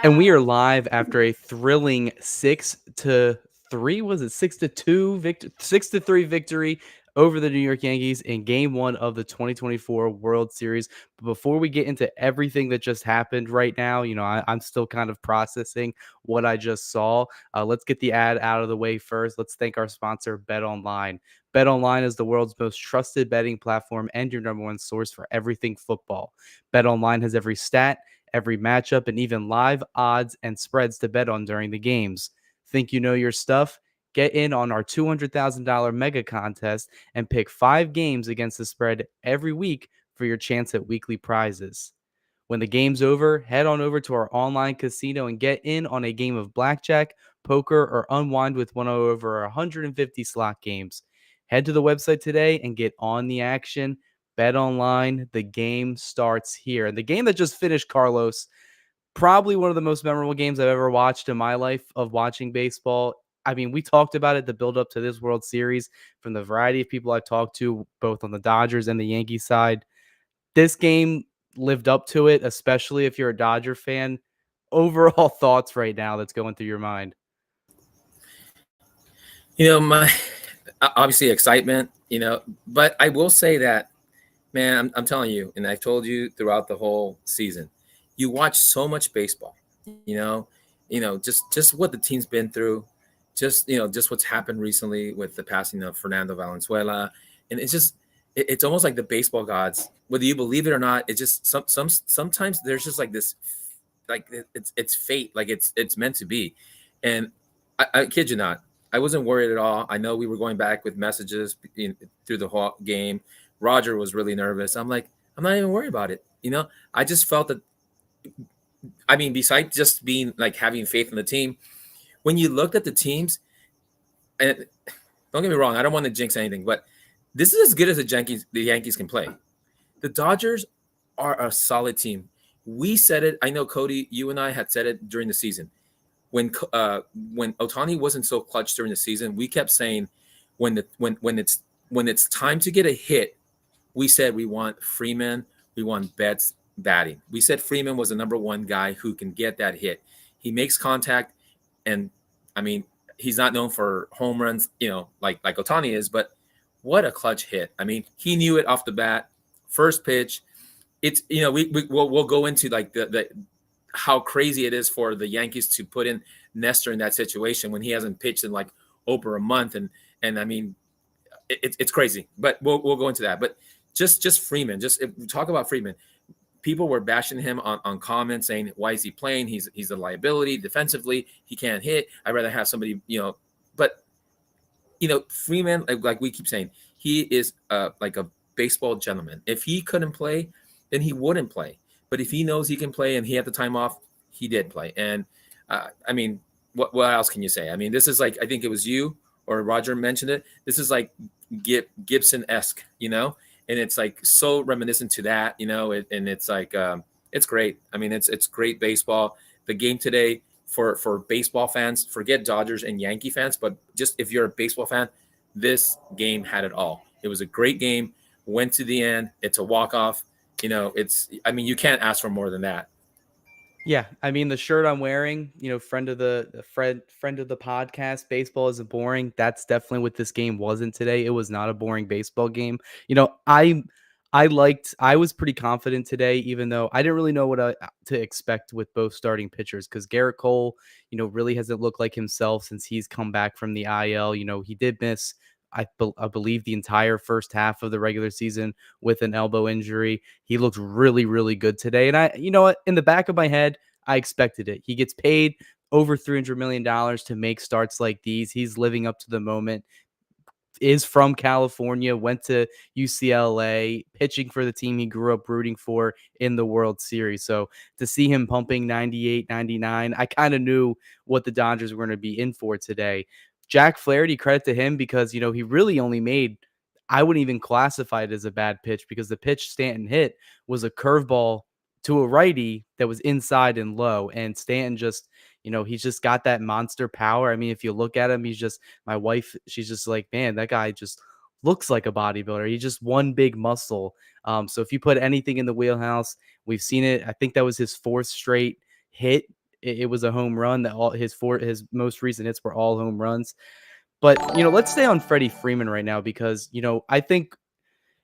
And we are live after a thrilling 6-3. Was it 6-2 victory? 6-3 victory over the New York Yankees in game one of the 2024 World Series. But before we get into everything that just happened right now, I'm still kind of processing what I just saw. Let's get the ad out of the way first. Let's thank our sponsor, Bet Online. Bet Online is the world's most trusted betting platform and your number one source for everything football. Bet Online has every stat, every matchup, and even live odds and spreads to bet on during the games. Think you know your stuff? Get in on our $200,000 mega contest and pick 5 games against the spread every week for your chance at weekly prizes. When the game's over, head on over to our online casino and get in on a game of blackjack, poker, or unwind with one of over 150 slot games. Head to the website today and get on the action. Bet online, the game starts here. And the game that just finished, Carlos, probably one of the most memorable games I've ever watched in my life of watching baseball. I mean, we talked about it, the build up to this World Series, from the variety of people I've talked to, both on the Dodgers and the Yankees side. This game lived up to it, especially if you're a Dodger fan. Overall thoughts right now that's going through your mind? My obviously excitement, but I will say that, man, I'm telling you, and I've told you throughout the whole season, you watch so much baseball, just what the team's been through, just what's happened recently with the passing of Fernando Valenzuela, and it's almost like the baseball gods, whether you believe it or not, it's just sometimes there's just like this, like it's fate, like it's meant to be, and I kid you not, I wasn't worried at all. I know we were going back with messages through the whole game. Roger was really nervous. I'm like, I'm not even worried about it. I just felt that. I mean, besides just being like having faith in the team, when you looked at the teams, and don't get me wrong, I don't want to jinx anything, but this is as good as the Yankees can play. The Dodgers are a solid team. We said it. I know Cody, you and I had said it during the season. When when Otani wasn't so clutch during the season, we kept saying when it's time to get a hit, we said we want Freeman, we want Betts batting. We said Freeman was the number one guy who can get that hit. He makes contact, and I mean, he's not known for home runs, like Otani is, but what a clutch hit! I mean, he knew it off the bat, first pitch. It's we'll go into like the how crazy it is for the Yankees to put in Nestor in that situation when he hasn't pitched in like over a month, and I mean, it's crazy. But we'll go into that. But just Freeman, just if we talk about Freeman, people were bashing him on comments saying, why is he playing? He's a liability defensively. He can't hit. I'd rather have somebody, but Freeman, like we keep saying, he is like a baseball gentleman. If he couldn't play, then he wouldn't play. But if he knows he can play and he had the time off, he did play. And I mean, what else can you say? I mean, this is like, I think it was you or Roger mentioned it. This is like Gibson-esque, and it's like so reminiscent to that, and it's like it's great. I mean, it's great baseball. The game today for baseball fans, forget Dodgers and Yankee fans, but just if you're a baseball fan, this game had it all. It was a great game. Went to the end. It's a walk off. I mean, you can't ask for more than that. Yeah, I mean the shirt I'm wearing, friend of the friend of the podcast, baseball isn't boring. That's definitely what this game wasn't today. It was not a boring baseball game. I was pretty confident today, even though I didn't really know what to expect with both starting pitchers because Garrett Cole, really hasn't looked like himself since he's come back from the IL. He did miss I believe the entire first half of the regular season with an elbow injury. He looked really, really good today. And you know what? In the back of my head, I expected it. He gets paid over $300 million to make starts like these. He's living up to the moment. Is from California, went to UCLA, pitching for the team he grew up rooting for in the World Series. So to see him pumping 98, 99, I kind of knew what the Dodgers were going to be in for today. Jack Flaherty, credit to him because, he really only made, I wouldn't even classify it as a bad pitch because the pitch Stanton hit was a curveball to a righty that was inside and low. And Stanton just, he's just got that monster power. I mean, if you look at him, my wife, she's just like, man, that guy just looks like a bodybuilder. He's just one big muscle. So if you put anything in the wheelhouse, we've seen it. I think that was his fourth straight hit it was a home run. That all his most recent hits were all home runs. But let's stay on Freddie Freeman right now because I think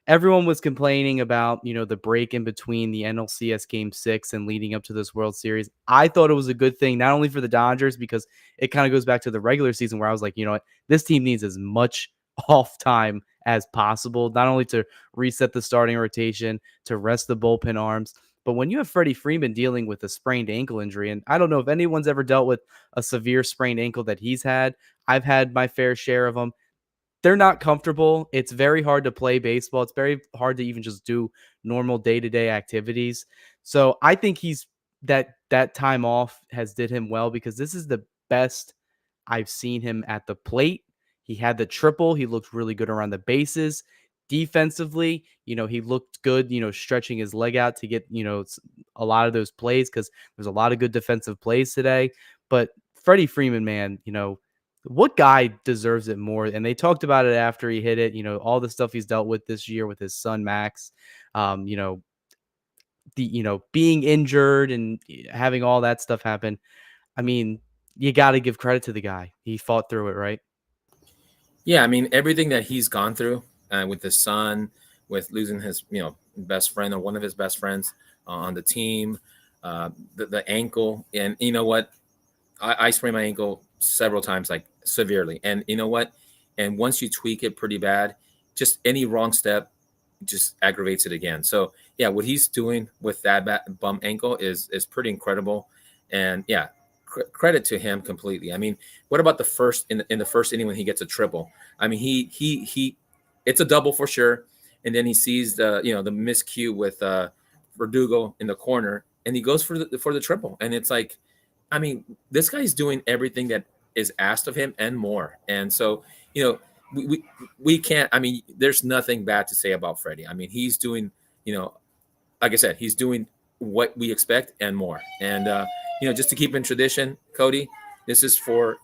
everyone was complaining about, the break in between the NLCS Game 6 and leading up to this World Series. I thought it was a good thing, not only for the Dodgers, because it kind of goes back to the regular season where I was like, you know what, this team needs as much off time as possible, not only to reset the starting rotation, to rest the bullpen arms. But when you have Freddie Freeman dealing with a sprained ankle injury, and I don't know if anyone's ever dealt with a severe sprained ankle that he's had, I've had my fair share of them. They're not comfortable. It's very hard to play baseball. It's very hard to even just do normal day-to-day activities. So I think that time off has did him well because this is the best I've seen him at the plate. He had the triple. He looked really good around the bases. Defensively, he looked good, stretching his leg out to get, a lot of those plays because there's a lot of good defensive plays today. But Freddie Freeman, man, what guy deserves it more? And they talked about it after he hit it, all the stuff he's dealt with this year with his son, Max, um, you know, being injured and having all that stuff happen. I mean, you got to give credit to the guy. He fought through it, right? Yeah, I mean everything that he's gone through with his son, with losing his best friend or one of his best friends on the team, the ankle, and you know what, I sprained my ankle several times, like severely, and you know what, and once you tweak it pretty bad, just any wrong step just aggravates it again. So yeah, what he's doing with that bum ankle is pretty incredible, and yeah, credit to him completely. I mean, what about the first in the first inning when he gets a triple? I mean, he it's a double for sure, and then he sees the miscue with Verdugo in the corner, and he goes for the triple, and it's like, I mean, this guy's doing everything that is asked of him and more, and so you know. We can't. I mean, there's nothing bad to say about Freddie. I mean, he's doing, like I said, he's doing what we expect and more. And just to keep in tradition, Cody, this is for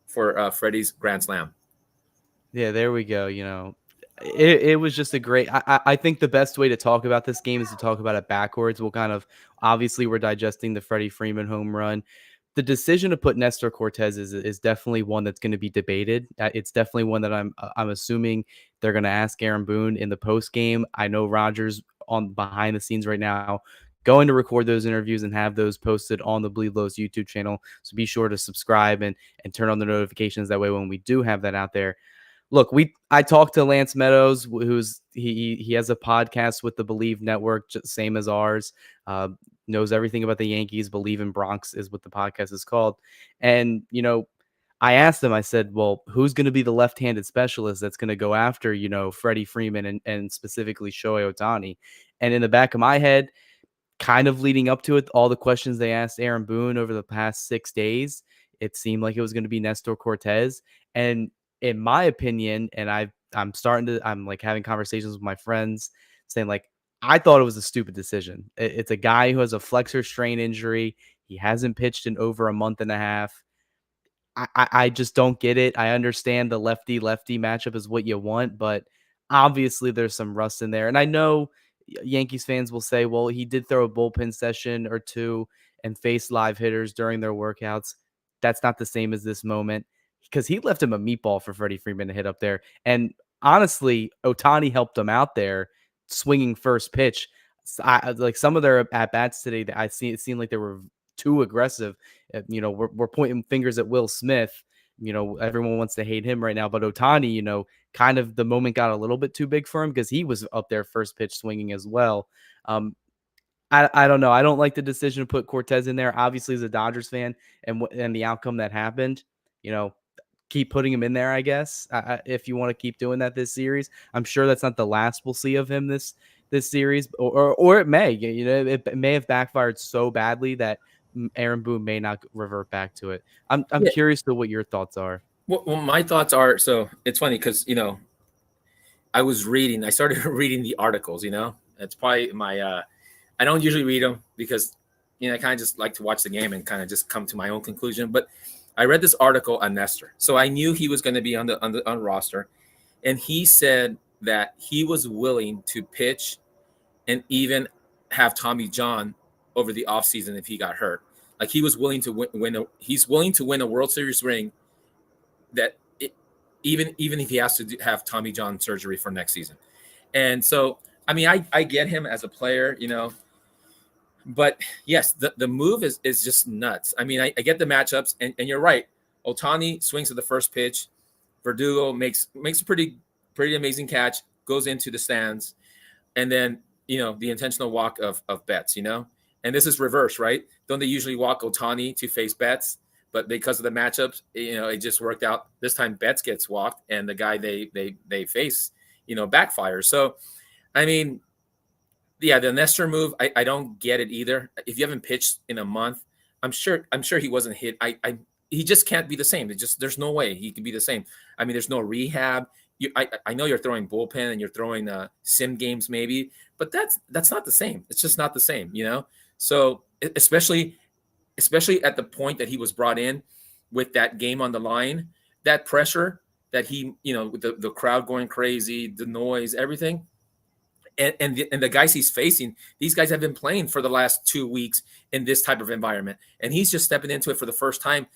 Freddie's grand slam. Yeah, there we go. It was just a great. I think the best way to talk about this game is to talk about it backwards. We'll kind of obviously we're digesting the Freddie Freeman home run. The decision to put Nestor Cortez is definitely one that's going to be debated. It's definitely one that I'm assuming they're going to ask Aaron Boone in the post game. I know Rogers on behind the scenes right now going to record those interviews and have those posted on the Bleed Lows YouTube channel. So be sure to subscribe and turn on the notifications. That way, when we do have that out there, look, I talked to Lance Meadows, who's he has a podcast with the Believe Network, same as ours. Knows everything about the Yankees. Believe in Bronx is what the podcast is called. And I asked him. I said, "Well, who's going to be the left-handed specialist that's going to go after Freddie Freeman and specifically Shohei Ohtani?" And in the back of my head, kind of leading up to it, all the questions they asked Aaron Boone over the past 6 days, it seemed like it was going to be Nestor Cortez. And in my opinion, and I'm like having conversations with my friends saying like, I thought it was a stupid decision. It's a guy who has a flexor strain injury. He hasn't pitched in over a month and a half. I just don't get it. I understand the lefty-lefty matchup is what you want, but obviously there's some rust in there. And I know Yankees fans will say, well, he did throw a bullpen session or two and face live hitters during their workouts. That's not the same as this moment because he left him a meatball for Freddie Freeman to hit up there. And honestly, Ohtani helped him out there swinging first pitch. Like some of their at bats today that it seemed like they were too aggressive. We're pointing fingers at Will Smith. Everyone wants to hate him right now, but Ohtani, kind of the moment got a little bit too big for him because he was up there first pitch swinging as well. I don't know. I don't like the decision to put Cortez in there. Obviously, as a Dodgers fan and the outcome that happened, keep putting him in there, I guess, if you want to keep doing that this series. I'm sure that's not the last we'll see of him this series, or it may. It may have backfired so badly that Aaron Boone may not revert back to it. I'm Yeah. curious to what your thoughts are. Well, my thoughts are, so it's funny because I started reading the articles. It's probably my I don't usually read them because I kind of just like to watch the game and kind of just come to my own conclusion. But I read this article on Nestor, so I knew he was going to be on the roster, and he said that he was willing to pitch and even have Tommy John over the offseason if he got hurt. Like he was willing to he's willing to win a World Series ring that even if he has to have Tommy John surgery for next season. And so, I mean, I get him as a player, but yes, the move is just nuts. I mean, I get the matchups, and you're right. Otani swings at the first pitch. Verdugo makes a pretty amazing catch, goes into the stands, and then the intentional walk of Betts, and this is reverse, right? Don't they usually walk Otani to face Betts? But because of the matchups, it just worked out. This time Betts gets walked, and the guy they face, backfires. So, I mean, yeah, the Nestor move, I don't get it either. If you haven't pitched in a month, I'm sure he wasn't hit. He just can't be the same. There's no way he can be the same. I mean, there's no rehab. I know you're throwing bullpen and you're throwing sim games maybe, but that's not the same. It's just not the same, So especially at the point that he was brought in with that game on the line, that pressure that he, with the crowd going crazy, the noise, everything. And the guys he's facing, these guys have been playing for the last 2 weeks in this type of environment. And he's just stepping into it for the first time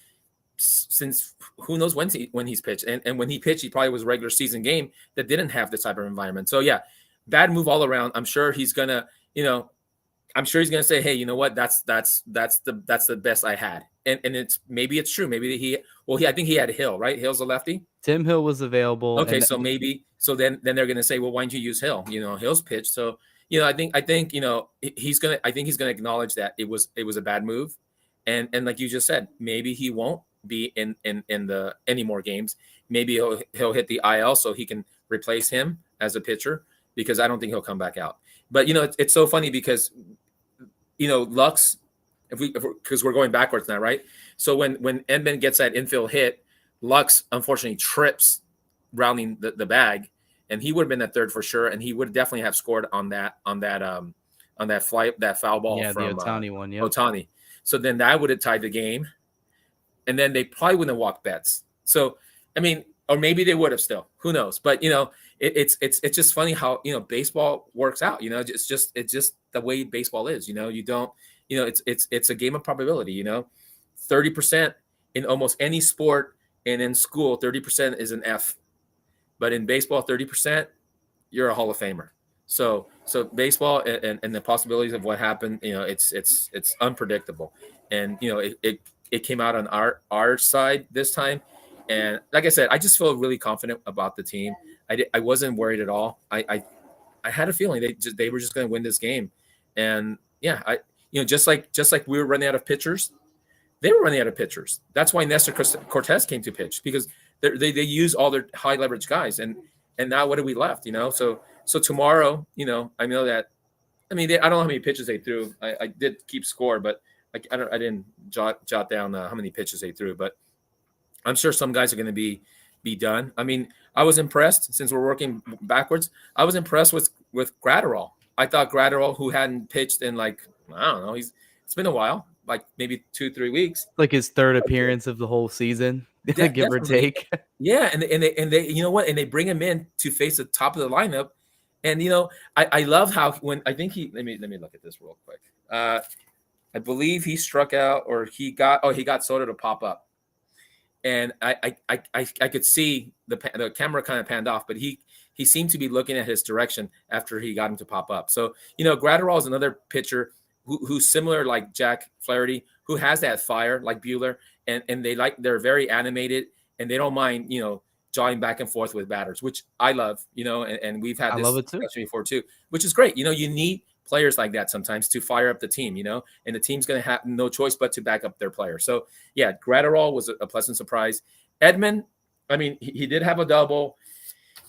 since who knows when he's pitched. And when he pitched, he probably was a regular season game that didn't have this type of environment. So yeah, bad move all around. I'm sure he's gonna, say, hey, you know what? That's the best I had. And maybe it's true. Maybe I think he had Hill, right? Hill's a lefty. Tim Hill was available. Okay, so then they're gonna say, well, why didn't you use Hill? Hill's pitch. So I think he's gonna acknowledge that it was a bad move, and like you just said, maybe he won't be in the any more games. Maybe he'll hit the IL so he can replace him as a pitcher, because I don't think he'll come back out. But it's so funny because Lux, because we're going backwards now, right? So when Edman gets that infield hit, Lux unfortunately trips rounding the bag, and he would have been at third for sure, and he would definitely have scored on that foul ball from the Otani one, yeah. Otani. So then that would have tied the game, and then they probably wouldn't have walked Betts. So I mean, or maybe they would have still. Who knows? But it's just funny how baseball works out. It's just the way baseball is. You don't. It's a game of probability. 30% in almost any sport. And in school, 30% is an F, but in baseball, 30%, you're a Hall of Famer. So baseball and the possibilities of what happened, it's unpredictable, and it came out on our side this time, and like I said, I just feel really confident about the team. I wasn't worried at all. I had a feeling they were just going to win this game, and yeah, just like we were running out of pitchers. They were running out of pitchers. That's why Nestor Cortez came to pitch, because they use all their high leverage guys, and now what are we left? So tomorrow, I know that. I mean, I don't know how many pitches they threw. I did keep score, but I didn't jot down how many pitches they threw. But I'm sure some guys are going to be done. I mean, I was impressed, since we're working backwards. I was impressed with Gratterall. I thought Gratterall, who hadn't pitched in I don't know, it's been a while. Like maybe 2-3 weeks, like his third appearance of the whole season, give or take. Yeah, and they you know what, and they bring him in to face the top of the lineup, and I love how when I think he let me look at this real quick. I believe he struck out, or he got Soto to pop up, and I could see the camera kind of panned off, but he seemed to be looking at his direction after he got him to pop up. So Gratterall is another pitcher who's similar like Jack Flaherty, who has that fire like Buehler, and they're very animated, and they don't mind, jawing back and forth with batters, which I love, and we've had this discussion before too, which is great. You need players like that sometimes to fire up the team, and the team's going to have no choice but to back up their player. So yeah, Gratterall was a pleasant surprise. Edman, I mean, he did have a double,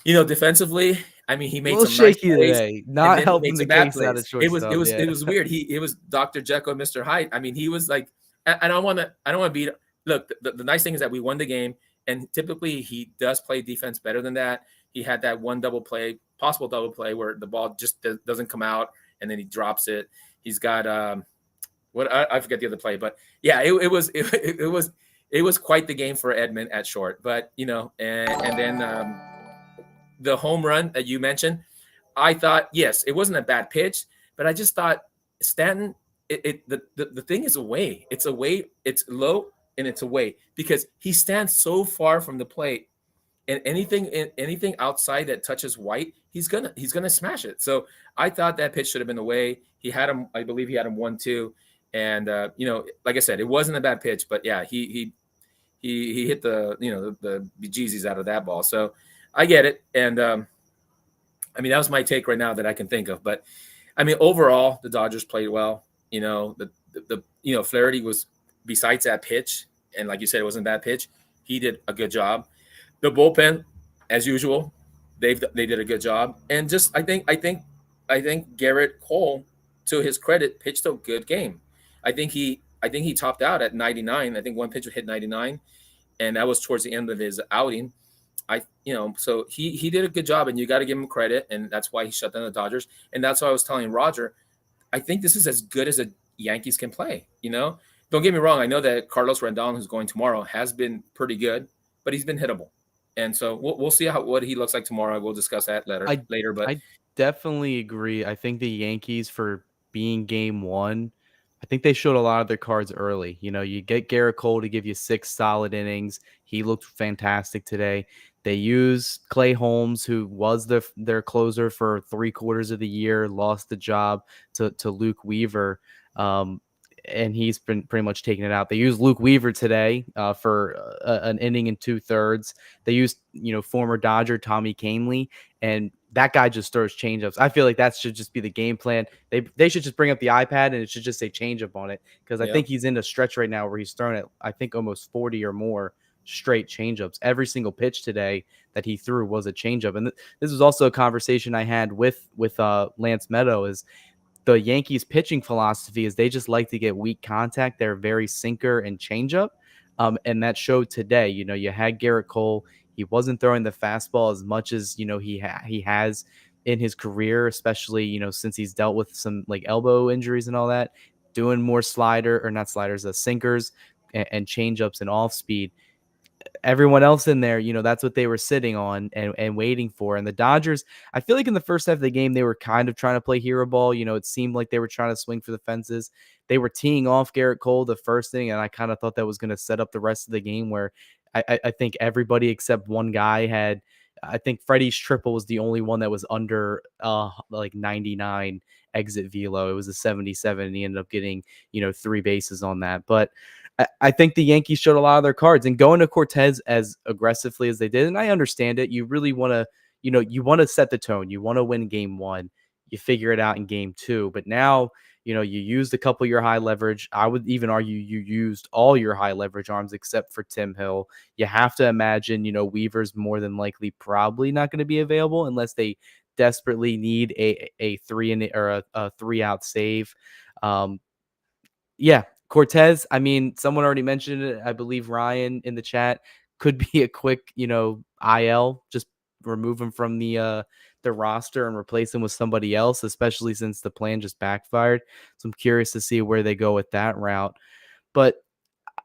defensively. I mean, he made some shaky nice plays, today, not helping the case out of shortstop. It was weird. He was Dr. Jekyll and Mr. Hyde. I mean, he was like, I don't want to beat. Look, the nice thing is that we won the game, and typically he does play defense better than that. He had that one possible double play where the ball just doesn't come out, and then he drops it. He's got I forget the other play, but yeah, it was quite the game for Edman at short. But and then. The home run that you mentioned, I thought, yes, it wasn't a bad pitch, but I just thought Stanton the thing is away. It's away. It's low and it's away because he stands so far from the plate, and anything outside that touches white, he's gonna smash it. So I thought that pitch should have been away. He had him. I believe he had him 1-2, and like I said, it wasn't a bad pitch, but yeah, he hit the bejesus out of that ball. So I get it, and I mean that was my take right now that I can think of. But I mean overall, the Dodgers played well. Flaherty was, besides that pitch, and like you said, it wasn't a bad pitch. He did a good job. The bullpen, as usual, they did a good job. And just I think Garrett Cole, to his credit, pitched a good game. I think he topped out at 99. I think one pitch hit 99, and that was towards the end of his outing. So he did a good job, and you got to give him credit, and that's why he shut down the Dodgers. And that's why I was telling Roger, I think this is as good as the Yankees can play. Don't get me wrong. I know that Carlos Rendon, who's going tomorrow, has been pretty good, but he's been hittable. And so we'll see what he looks like tomorrow. We'll discuss that I later. But I definitely agree. I think the Yankees, for being game one, I think they showed a lot of their cards early. You get Garrett Cole to give you 6 solid innings. He looked fantastic today. They use Clay Holmes, who was their closer for 3/4 of the year, lost the job to Luke Weaver. And he's been pretty much taking it out. They used Luke Weaver today for an inning and 2/3. They used, former Dodger Tommy Kahnle, and that guy just throws changeups. I feel like that should just be the game plan. They should just bring up the iPad and it should just say changeup on it, because I yeah, think he's in a stretch right now where he's thrown it, I think, almost 40 or more straight changeups. Every single pitch today that he threw was a changeup. And this was also a conversation I had with Lance Meadow. Is the Yankees pitching philosophy is they just like to get weak contact. They're very sinker and changeup. And that showed today. You had Garrett Cole. He wasn't throwing the fastball as much as, he has in his career, especially, since he's dealt with some like elbow injuries and all that, doing more not sliders, sinkers and changeups and off speed. Everyone else in there, that's what they were sitting on and waiting for. And the Dodgers, I feel like in the first half of the game, they were kind of trying to play hero ball. It seemed like they were trying to swing for the fences. They were teeing off Garrett Cole the first inning, and I kind of thought that was going to set up the rest of the game, where I think everybody except one guy had. I think Freddie's triple was the only one that was under like 99 exit velo. It was a 77, and he ended up getting 3 bases on that. But I think the Yankees showed a lot of their cards, and going to Cortez as aggressively as they did. And I understand it. You really want to, you want to set the tone. You want to win game one. You figure it out in game two. But now, you used a couple of your high leverage. I would even argue you used all your high leverage arms except for Tim Hill. You have to imagine, Weaver's more than likely probably not going to be available unless they desperately need a 3-out save. Yeah, Cortez, I mean, someone already mentioned it. I believe Ryan in the chat, could be a quick, IL. Just remove him from the roster and replace him with somebody else, especially since the plan just backfired. So I'm curious to see where they go with that route. But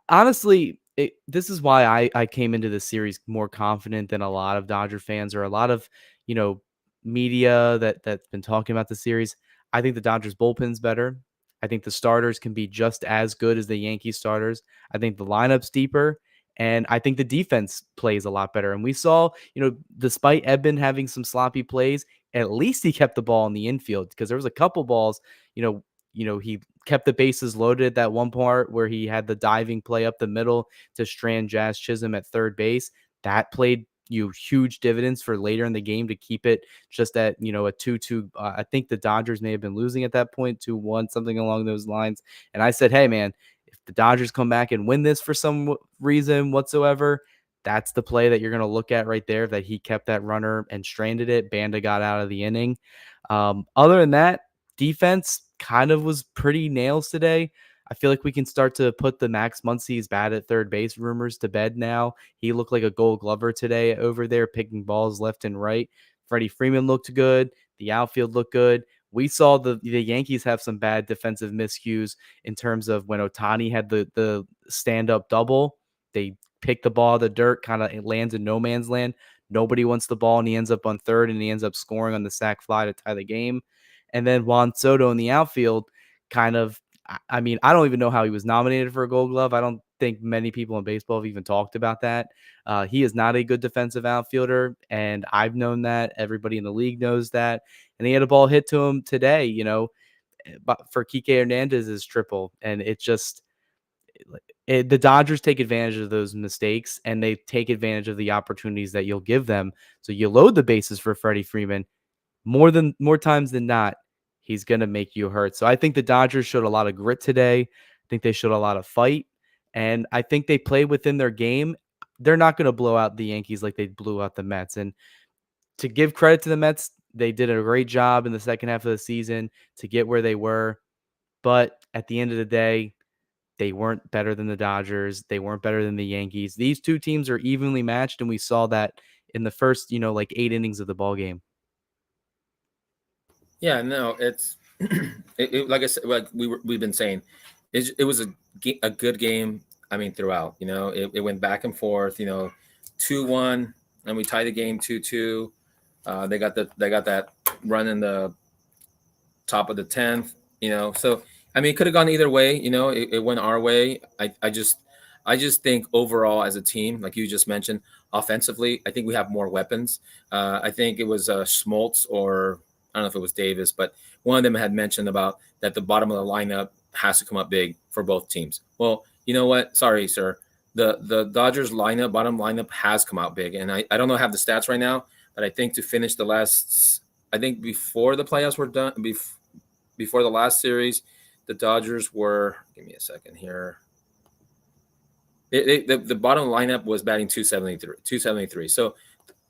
honestly, this is why I came into this series more confident than a lot of Dodger fans or a lot of, you know, media that's been talking about the series. I think the Dodgers bullpen's better. I think the starters can be just as good as the Yankees starters. I think the lineup's deeper. And I think the defense plays a lot better. And we saw, despite Eben having some sloppy plays, at least he kept the ball in the infield, because there was a couple balls, he kept the bases loaded at that one part where he had the diving play up the middle to strand Jazz Chisholm at third base. That played huge dividends for later in the game to keep it just at, a 2-2. I think the Dodgers may have been losing at that point, 2-1, something along those lines. And I said, hey, man, if the Dodgers come back and win this for some reason whatsoever, that's the play that you're going to look at right there, that he kept that runner and stranded it. Banda got out of the inning. Other than that, defense kind of was pretty nails today. I feel like we can start to put the Max Muncy's bad at third base rumors to bed now. He looked like a Gold Glover today over there, picking balls left and right. Freddie Freeman looked good. The outfield looked good. We saw the Yankees have some bad defensive miscues in terms of when Ohtani had the stand-up double. They pick the ball out of the dirt, kind of lands in no man's land. Nobody wants the ball, and he ends up on third, and he ends up scoring on the sac fly to tie the game. And then Juan Soto in the outfield kind of I mean, I don't even know how he was nominated for a Gold Glove. I don't think many people in baseball have even talked about that. He is not a good defensive outfielder, and I've known that. Everybody in the league knows that. And he had a ball hit to him today, but for Kike Hernandez's triple, and it just the Dodgers take advantage of those mistakes, and they take advantage of the opportunities that you'll give them. So you load the bases for Freddie Freeman more times than not, he's gonna make you hurt. So I think the Dodgers showed a lot of grit today. I think they showed a lot of fight, and I think they played within their game. They're not gonna blow out the Yankees like they blew out the Mets. And to give credit to the Mets, they did a great job in the second half of the season to get where they were. But at the end of the day, they weren't better than the Dodgers. They weren't better than the Yankees. These two teams are evenly matched, and we saw that in the first, like 8 innings of the ball game. Yeah, no, it's like I said, like we've been saying, it was a good game. I mean, throughout, it went back and forth. 2-1, and we tied the game 2-2. They got that run in the top of the 10th. So I mean, it could have gone either way. It went our way. I just think overall as a team, like you just mentioned, offensively, I think we have more weapons. I think it was Schmaltz, or I don't know if it was Davis, but one of them had mentioned about that the bottom of the lineup has to come up big for both teams. Well, you know what? Sorry, sir. The Dodgers bottom lineup has come out big. And I don't know, have the stats right now, but I think to finish I think before the playoffs were done, before the last series, the Dodgers were, give me a second here. The bottom lineup was batting 273. So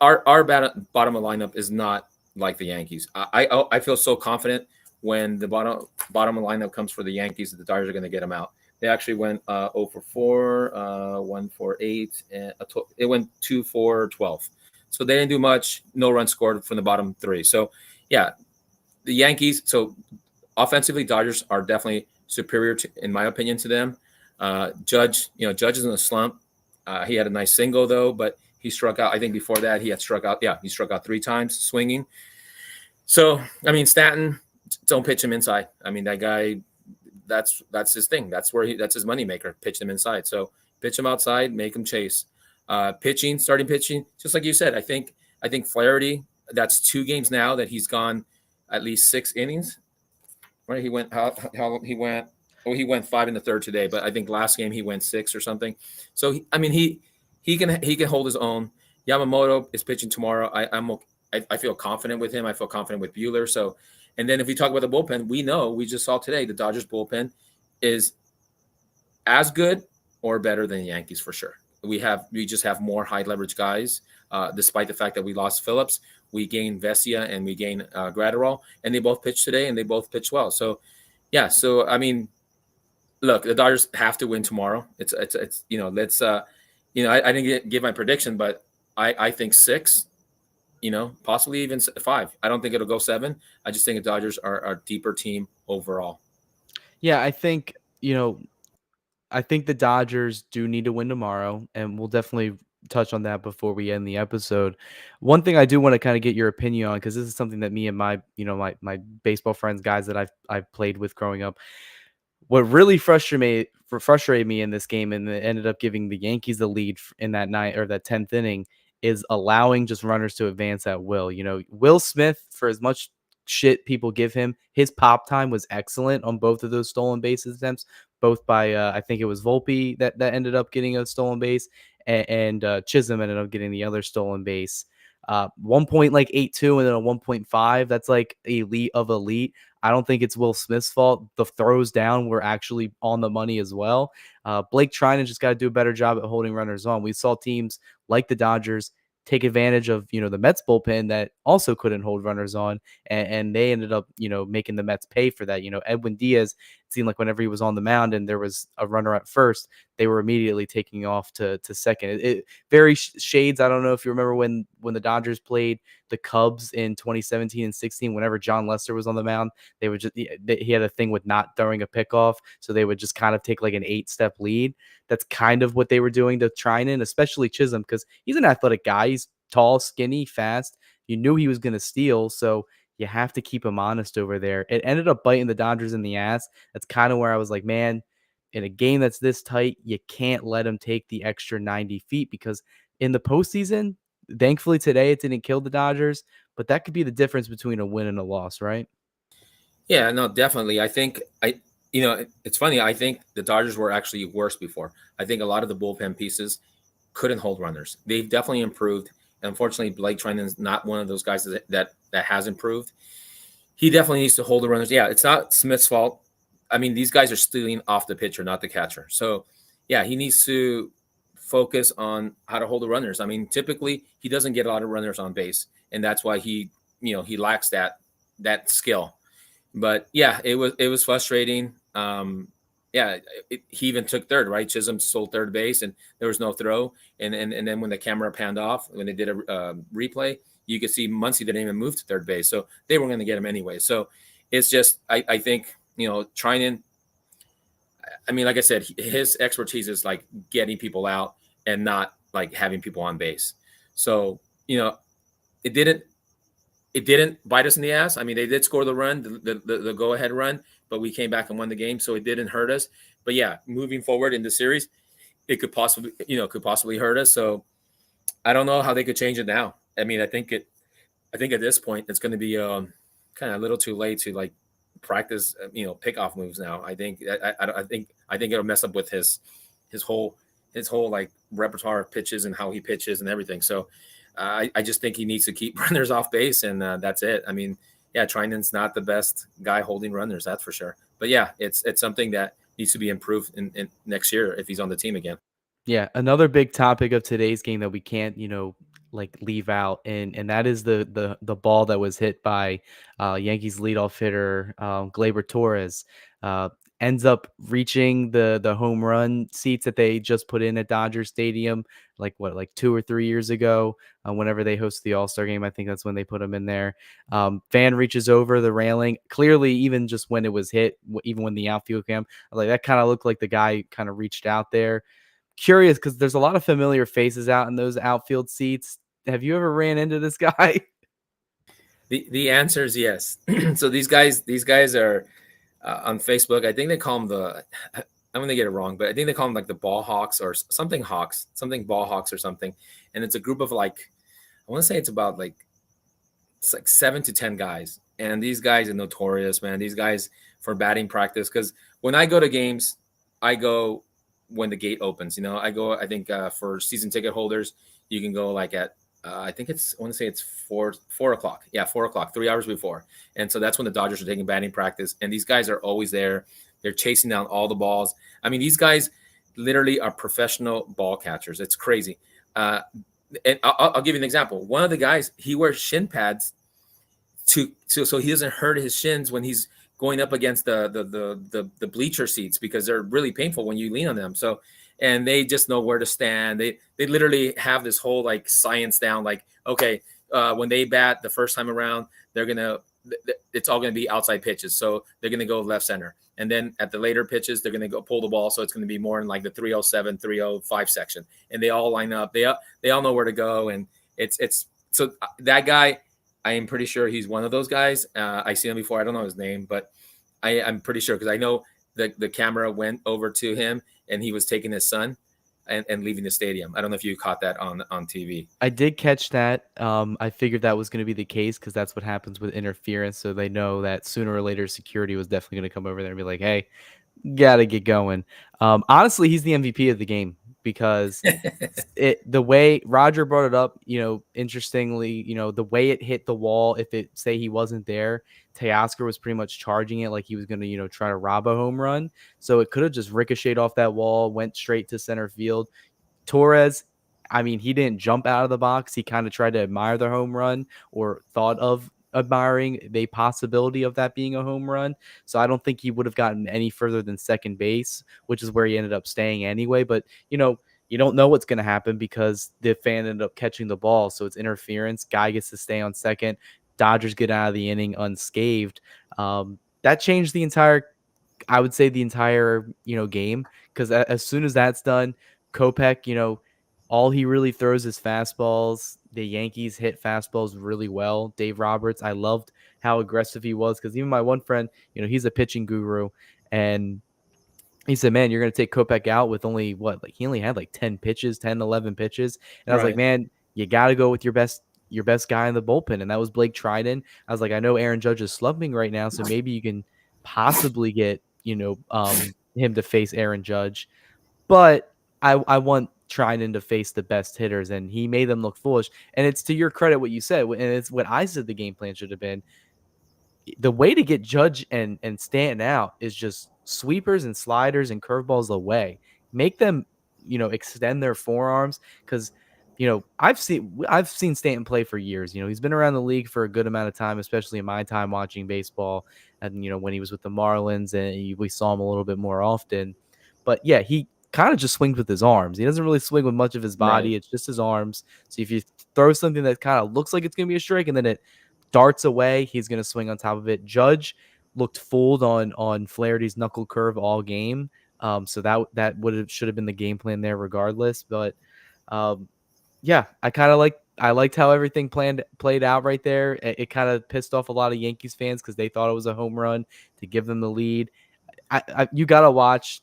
our bottom of lineup is not like the Yankees. I feel so confident when the bottom of lineup comes for the Yankees that the Dodgers are going to get them out. They actually went 0 for 4, 1 for 8, and it went 2 for 12. So they didn't do much. No runs scored from the bottom three. So yeah, the Yankees. So offensively, Dodgers are definitely superior in my opinion, to them. Judge is in a slump. He had a nice single though, but he struck out. I think before that he had struck out. Yeah, he struck out 3 times swinging. So I mean, Stanton, don't pitch him inside. I mean, that guy, that's his thing. That's his moneymaker. Pitch him inside. So pitch him outside, make him chase. Starting pitching, just like you said. I think Flaherty. That's 2 games now that he's gone at least 6 innings. Right? He went how he went. Oh, he went 5 in the third today, but I think last game he went 6 or something. So he can hold his own. Yamamoto is pitching tomorrow. I feel confident with him. I feel confident with Buehler. So, and then if we talk about the bullpen, we just saw today the Dodgers bullpen is as good or better than the Yankees for sure. We just have more high leverage guys. Despite the fact that we lost Phillips, we gained Vesia and we gained Gratterall, and they both pitched today and they both pitched well. So, yeah. So I mean, look, the Dodgers have to win tomorrow. It's let's I didn't give my prediction, but I think 6, possibly even 5. I don't think it'll go 7. I just think the Dodgers are a deeper team overall. Yeah, I think the Dodgers do need to win tomorrow, and we'll definitely touch on that before we end the episode. One thing I do want to kind of get your opinion on, because this is something that me and my baseball friends, guys that I've played with growing up, what really frustrated me in this game, and it ended up giving the Yankees the lead in that night, or that 10th inning, is allowing just runners to advance at will. Will Smith, for as much shit people give him, his pop time was excellent on both of those stolen base attempts, both by I think it was Volpe that ended up getting a stolen base, and Chisholm ended up getting the other stolen base. 1.82 and then a 1.5. That's like elite of elite. I don't think it's Will Smith's fault. The throws down were actually on the money as well. Blake Trinan just got to do a better job at holding runners on. We saw teams like the Dodgers take advantage of, the Mets bullpen that also couldn't hold runners on. And they ended up, making the Mets pay for that. Edwin Diaz, it seemed like whenever he was on the mound and there was a runner at first, they were immediately taking off to second. It very shades. I don't know if you remember when the Dodgers played the Cubs in 2017 and 16, whenever John Lester was on the mound, they would he had a thing with not throwing a pickoff. So they would just kind of take like an 8-step lead. That's kind of what they were doing to Trinan, especially Chisholm, because he's an athletic guy. He's tall, skinny, fast. You knew he was going to steal. So you have to keep him honest over there. It ended up biting the Dodgers in the ass. That's kind of where I was like, man, in a game that's this tight, you can't let him take the extra 90 feet because in the postseason, thankfully today it didn't kill the Dodgers, but that could be the difference between a win and a loss, right? Yeah, no, definitely. I think it's funny. I think the Dodgers were actually worse before. I think a lot of the bullpen pieces couldn't hold runners. They've definitely improved. Unfortunately, Blake Treinen's not one of those guys that has improved. He definitely needs to hold the runners. Yeah, it's not Smith's fault. I mean, these guys are stealing off the pitcher, not the catcher. So, yeah, he needs to focus on how to hold the runners. I mean, typically he doesn't get a lot of runners on base, and that's why he lacks that skill. But yeah, it was frustrating. Yeah, he even took third, right? Chisholm stole third base, and there was no throw. And then when the camera panned off, when they did a replay, you could see Muncy didn't even move to third base, so they were going to get him anyway. So it's just I think Trinan. I mean, like I said, his expertise is like getting people out and not like having people on base. So it didn't it didn't bite us in the ass. I mean, they did score the run, the go ahead run, but we came back and won the game, so it didn't hurt us. But yeah, moving forward in the series, it could possibly hurt us. So I don't know how they could change it now. I mean, I think at this point it's going to be kind of a little too late to like practice pickoff moves now. I think it'll mess up with his whole like repertoire of pitches and how he pitches and everything. So I just think he needs to keep runners off base, and that's it. I mean, yeah, Trinan's not the best guy holding runners, that's for sure. But yeah, it's something that needs to be improved in next year if he's on the team again. Yeah, another big topic of today's game that we can't, like leave out, and that is the ball that was hit by Yankees leadoff hitter Gleyber Torres. Uh, ends up reaching the home run seats that they just put in at Dodger Stadium, like 2 or 3 years ago, whenever they hosted the All Star game. I think that's when they put him in there. Fan reaches over the railing. Clearly, even just when it was hit, even when the outfield came, like that kind of looked like the guy kind of reached out there. Curious because there's a lot of familiar faces out in those outfield seats. Have you ever ran into this guy? The answer is yes. So these guys are on Facebook. I think they call them I'm gonna get it wrong, but I think they call them like the Ball Hawks or something Hawks, something Ball Hawks or something. And it's a group of like, I want to say it's like 7 to 10 guys. And these guys are notorious, man. These guys for batting practice. Because when I go to games, I go when the gate opens. I go. I think for season ticket holders, you can go like at I think I want to say it's 4 o'clock. Yeah, 4 o'clock, 3 hours before. And so that's when the Dodgers are taking batting practice. And these guys are always there. They're chasing down all the balls. I mean, these guys literally are professional ball catchers. It's crazy. And I'll give you an example. One of the guys, he wears shin pads so he doesn't hurt his shins when he's going up against the bleacher seats, because they're really painful when you lean on them. So, and they just know where to stand. They literally have this whole like science down. Like, okay, when they bat the first time around, it's all gonna be outside pitches. So they're gonna go left center, and then at the later pitches, they're gonna go pull the ball. So it's gonna be more in like the 307, 305 section, and they all line up. They all know where to go, and it's so that guy. I am pretty sure he's one of those guys. I seen him before. I don't know his name, but I'm pretty sure because I know the camera went over to him and he was taking his son and leaving the stadium. I don't know if you caught that on TV. I did catch that. I figured that was going to be the case because that's what happens with interference. So they know that sooner or later security was definitely going to come over there and be like, "Hey, gotta get going." Honestly, he's the MVP of the game because the way Roger brought it up, interestingly, the way it hit the wall, if it say he wasn't there, Teoscar was pretty much charging it like he was going to, try to rob a home run. So it could have just ricocheted off that wall, went straight to center field. Torres, I mean, he didn't jump out of the box. He kind of tried to admire the home run or thought of admiring the possibility of that being a home run. So I don't think he would have gotten any further than second base, which is where he ended up staying anyway. But, you don't know what's going to happen because the fan ended up catching the ball. So it's interference. Guy gets to stay on second. Dodgers get out of the inning unscathed. That changed the entire, I would say, the entire, game. Because as soon as that's done, Kopech, all he really throws is fastballs. the Yankees hit fastballs really well. Dave Roberts, I loved how aggressive he was because even my one friend, he's a pitching guru, and he said, man, you're going to take Kopech out with only what? Like he only had like 10 pitches, 10, 11 pitches. And I was like, Right. man, you got to go with your best guy in the bullpen. And that was Blake Trinan. I was like, I know Aaron Judge is slumping right now, so maybe you can possibly get, him to face Aaron Judge. But I want Trinan to face the best hitters, and he made them look foolish. And it's to your credit what you said, and it's what I said the game plan should have been. The way to get Judge and Stanton out is just sweepers and sliders and curveballs away. Make them, extend their forearms because I've seen Stanton play for years. He's been around the league for a good amount of time, especially in my time watching baseball. And when he was with the Marlins, and we saw him a little bit more often. But yeah, he kind of just swings with his arms. He doesn't really swing with much of his Right. body. It's just his arms. So if you throw something that kind of looks like it's going to be a strike and then it darts away, he's going to swing on top of it. Judge looked fooled on Flaherty's knuckle curve all game. So that should have been the game plan there regardless. But yeah, I liked how everything played out right there. It kind of pissed off a lot of Yankees fans because they thought it was a home run to give them the lead. You gotta watch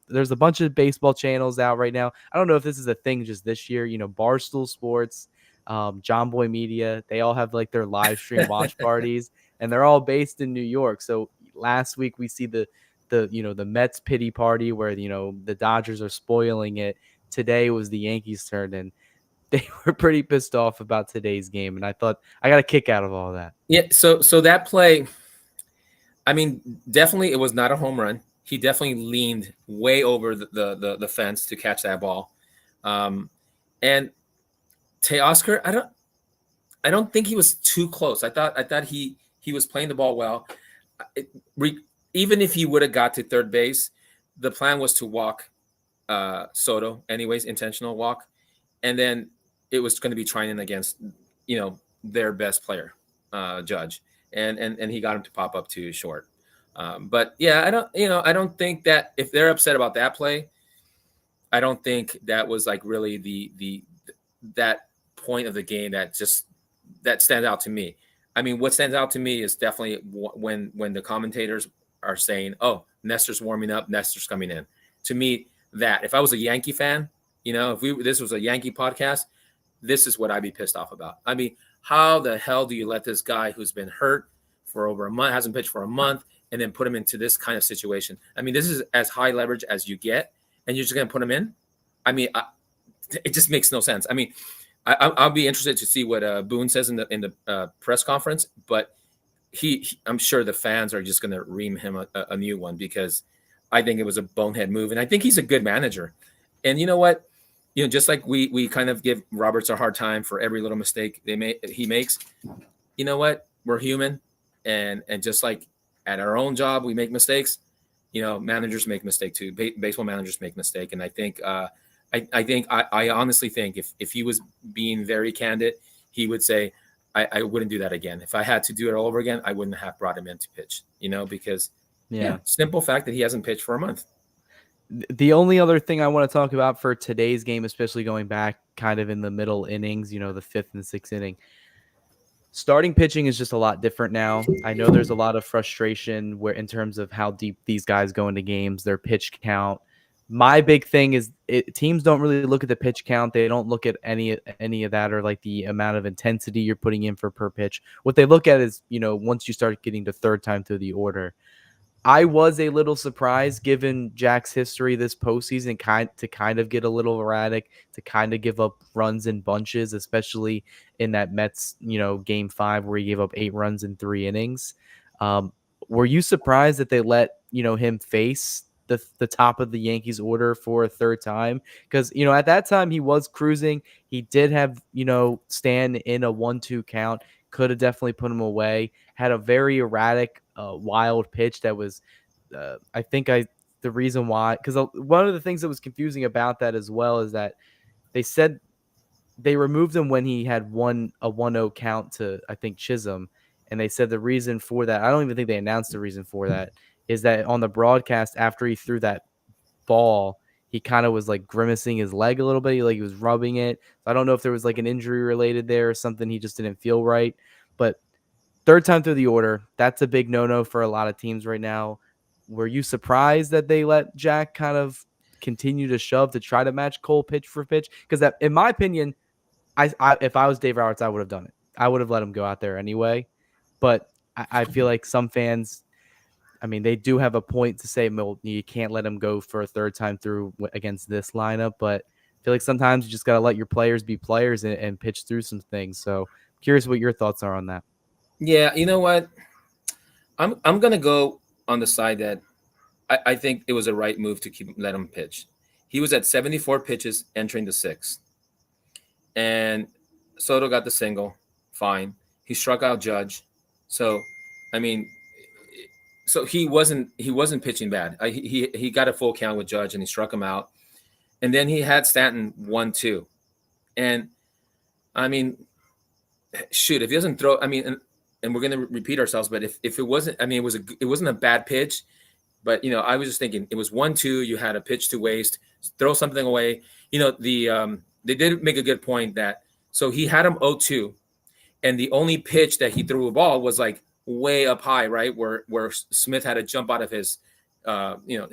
there's a bunch of baseball channels out right now. I don't know if this is a thing just this year. Barstool Sports, John Boy Media, they all have like their live stream watch parties, and they're all based in New York. So last week we see the Mets pity party where the Dodgers are spoiling it. Today was the Yankees' turn, and they were pretty pissed off about today's game. And I thought I got a kick out of all that. Yeah. So that play, I mean, definitely it was not a home run. He definitely leaned way over the fence to catch that ball. And Teoscar, I don't think he was too close. I thought he was playing the ball well. It, Even if he would have got to third base, the plan was to walk Soto anyways, intentional walk, and then it was going to be trying against their best player, Judge, and he got him to pop up too short. But yeah, I don't think that if they're upset about that play, I don't think that was like really the that point of the game that stands out to me. I mean, what stands out to me is definitely when the commentators are saying, "Oh, Nestor's warming up, Nestor's coming in." To me, that if I was a Yankee fan, if this was a Yankee podcast, this is what I'd be pissed off about. I mean, how the hell do you let this guy who's been hurt for over a month, hasn't pitched for a month, and then put him into this kind of situation? I mean, this is as high leverage as you get, and you're just going to put him in? I mean, it just makes no sense. I mean, I'll be interested to see what Boone says in the press conference, but I'm sure the fans are just going to ream him a new one because I think it was a bonehead move, and I think he's a good manager. And you know what? Just like we kind of give Roberts a hard time for every little mistake he makes. You know what? We're human, and just like at our own job, we make mistakes. Managers make mistake too. Baseball managers make mistake, and I think I honestly think if he was being very candid, he would say, I wouldn't do that again. If I had to do it all over again, I wouldn't have brought him in to pitch. Because simple fact that he hasn't pitched for a month. The only other thing I want to talk about for today's game, especially going back kind of in the middle innings, the fifth and sixth inning, starting pitching is just a lot different now. I know there's a lot of frustration where in terms of how deep these guys go into games, their pitch count. My big thing is teams don't really look at the pitch count. They don't look at any of that or like the amount of intensity you're putting in for per pitch. What they look at is, once you start getting to third time through the order. I was a little surprised given Jack's history this postseason to kind of get a little erratic, to kind of give up runs in bunches, especially in that Mets, game 5 where he gave up 8 runs in 3 innings. Were you surprised that they let, him face the top of the Yankees order for a third time? Because, at that time he was cruising. He did have, Stan in a 1-2 count, could have definitely put him away, had a very erratic, wild pitch that was, the reason why, because one of the things that was confusing about that as well is that they said they removed him when he had a 1-0 count to, I think, Chisholm. And they said the reason for that, I don't even think they announced the reason for that, is that on the broadcast after he threw that ball, he kind of was like grimacing his leg a little bit, like he was rubbing it. So I don't know if there was like an injury related there or something. He just didn't feel right. But third time through the order, that's a big no-no for a lot of teams right now. Were you surprised that they let Jack kind of continue to shove to try to match Cole pitch for pitch? Because that, in my opinion, I if I was Dave Roberts, I would have done it. I would have let him go out there anyway. But I feel like some fans, I mean, they do have a point to say, well, you can't let him go for a third time through against this lineup. But I feel like sometimes you just got to let your players be players and pitch through some things. So curious what your thoughts are on that. Yeah, you know what? I'm gonna go on the side that I think it was a right move to let him pitch. He was at 74 pitches entering the sixth, and Soto got the single. Fine, he struck out Judge, so I mean, so he wasn't pitching bad. He got a full count with Judge and he struck him out, and then he had Stanton 1-2, and I mean, shoot, if he doesn't throw, I mean, and we're gonna repeat ourselves, but if it wasn't, I mean, it wasn't a bad pitch. But I was just thinking it was 1-2. You had a pitch to waste, throw something away. They did make a good point that so he had him 0-2, and the only pitch that he threw a ball was like way up high, right where Smith had to jump out of his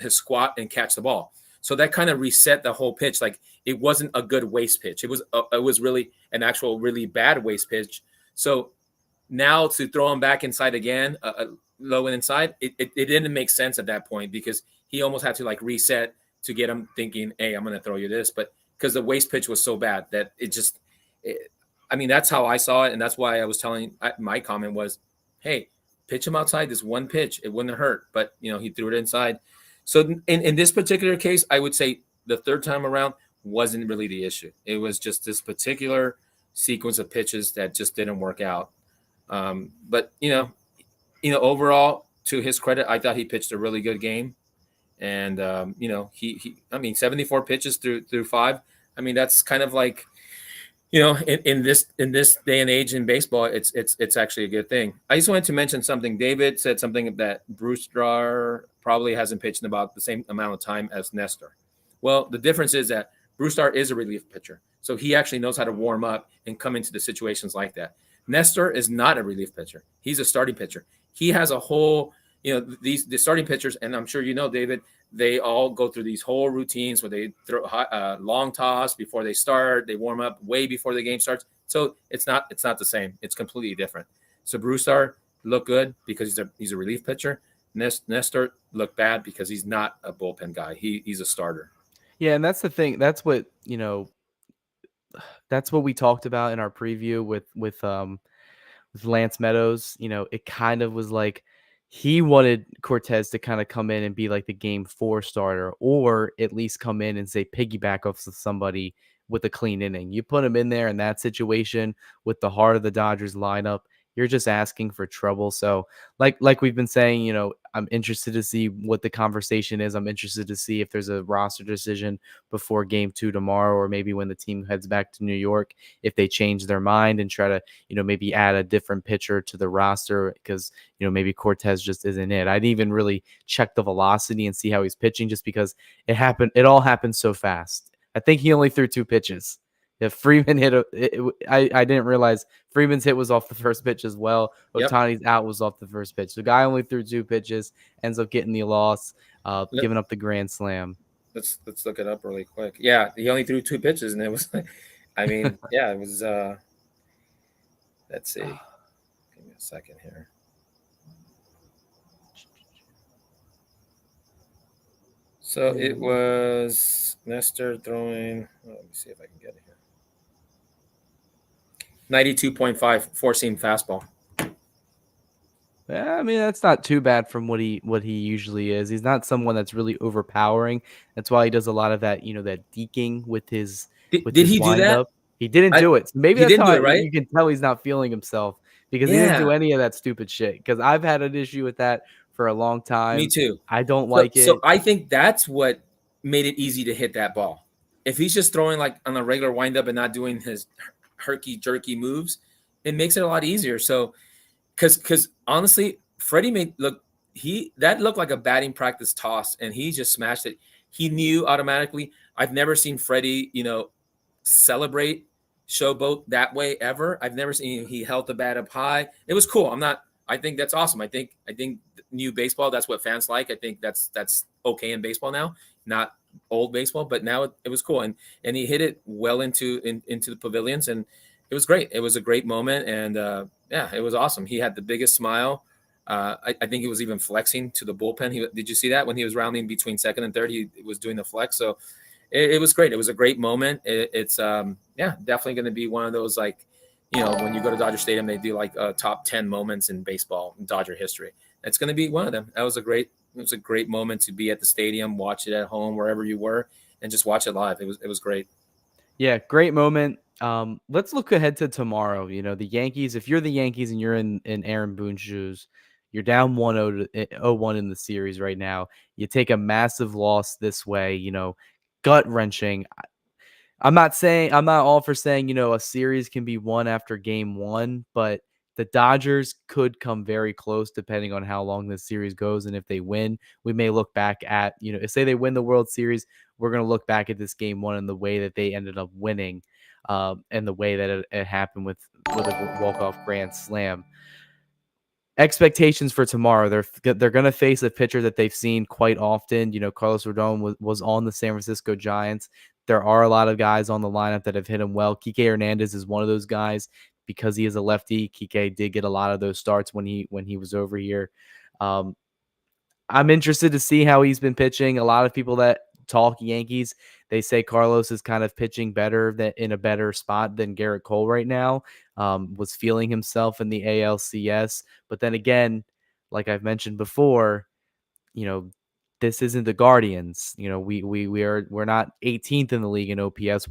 his squat and catch the ball. So that kind of reset the whole pitch. Like it wasn't a good waste pitch. It was really an actual really bad waste pitch. So now to throw him back inside again. Low and inside, it didn't make sense at that point because he almost had to like reset to get him thinking, hey, I'm going to throw you this. But because the waste pitch was so bad that I mean, that's how I saw it. And that's why I was my comment was, hey, pitch him outside this one pitch. It wouldn't hurt. But, he threw it inside. So in this particular case, I would say the third time around wasn't really the issue. It was just this particular sequence of pitches that just didn't work out. But, overall, to his credit, I thought he pitched a really good game, and I mean, 74 pitches through five. I mean, that's kind of like, in this day and age in baseball, it's actually a good thing. I just wanted to mention something. David said something that Brusdar probably hasn't pitched in about the same amount of time as Nestor. Well, the difference is that Brusdar is a relief pitcher, so he actually knows how to warm up and come into the situations like that. Nestor is not a relief pitcher. He's a starting pitcher. He has a whole, the starting pitchers, and I'm sure David, they all go through these whole routines where they throw a long toss before they start. They warm up way before the game starts. So it's not the same. It's completely different. So Brusdar looked good because he's a relief pitcher. Nestor looked bad because he's not a bullpen guy. He's a starter. Yeah, and that's the thing. That's what we talked about in our preview with Lance Meadows. It kind of was like he wanted Cortez to kind of come in and be like the game 4 starter, or at least come in and say piggyback off of somebody with a clean inning. You put him in there in that situation with the heart of the Dodgers lineup, you're just asking for trouble. So like we've been saying, I'm interested to see what the conversation is. I'm interested to see if there's a roster decision before game 2 tomorrow, or maybe when the team heads back to New York, if they change their mind and try to, maybe add a different pitcher to the roster because, maybe Cortez just isn't it. I'd even really check the velocity and see how he's pitching just because it all happened so fast. I think he only threw 2 pitches. If Freeman hit I didn't realize Freeman's hit was off the first pitch as well. Ohtani's out was off the first pitch. The guy only threw 2 pitches, ends up getting the loss, giving up the grand slam. Let's look it up really quick. Yeah, he only threw 2 pitches, and it was, I mean, yeah, it was. Let's see. Give me a second here. So it was Nestor throwing. Let me see if I can get it here. 92.5 4-seam fastball. Yeah, I mean, that's not too bad from what he usually is. He's not someone that's really overpowering. That's why he does a lot of that, that deking with his Did he do that? He didn't do it. So maybe he that's didn't how do it, right? You can tell he's not feeling himself because he didn't do any of that stupid shit. Because I've had an issue with that for a long time. Me too. I don't like it. So I think that's what made it easy to hit that ball. If he's just throwing like on a regular windup and not doing his herky-jerky moves, it makes it a lot easier. So because honestly, Freddie looked like a batting practice toss, and he just smashed it. he knew automatically. I've never seen Freddie, celebrate Showboat that way ever. I've never seen he held the bat up high. It was cool. I think that's awesome. I think new baseball, that's what fans like. I think that's okay in baseball now, not old baseball, but now it was cool. And he hit it well into the pavilions, and it was great. It was a great moment, and yeah, it was awesome. He had the biggest smile. I think he was even flexing to the bullpen. Did you see that when he was rounding between second and third? He was doing the flex. So it was great. It was a great moment. It's yeah, definitely going to be one of those, like, when you go to Dodger Stadium, they do like top 10 moments in baseball in Dodger history. It's going to be one of them. It was a great moment to be at the stadium, watch it at home, wherever you were, and just watch it live. It was great. Yeah, great moment. Let's look ahead to tomorrow. The Yankees, if you're the Yankees and you're in Aaron Boone's shoes, you're down 1-1 in the series right now. You take a massive loss this way, gut wrenching. I'm not all for saying, a series can be won after game one, but the Dodgers could come very close depending on how long this series goes. And if they win, we may look back at, say they win the World Series, we're going to look back at this game one and the way that they ended up winning, and the way that it happened with a walk-off grand slam. Expectations for tomorrow. They're going to face a pitcher that they've seen quite often. Carlos Rodon was on the San Francisco Giants. There are a lot of guys on the lineup that have hit him well. Kike Hernandez is one of those guys because he is a lefty. Kike did get a lot of those starts when he was over here. Um, I'm interested to see how he's been pitching. A lot of people that talk Yankees, they say Carlos is kind of pitching better, than in a better spot than Garrett Cole right now. Was feeling himself in the ALCS, but then again, like I've mentioned before, you know, this isn't the Guardians. We're not 18th in the league in OPS.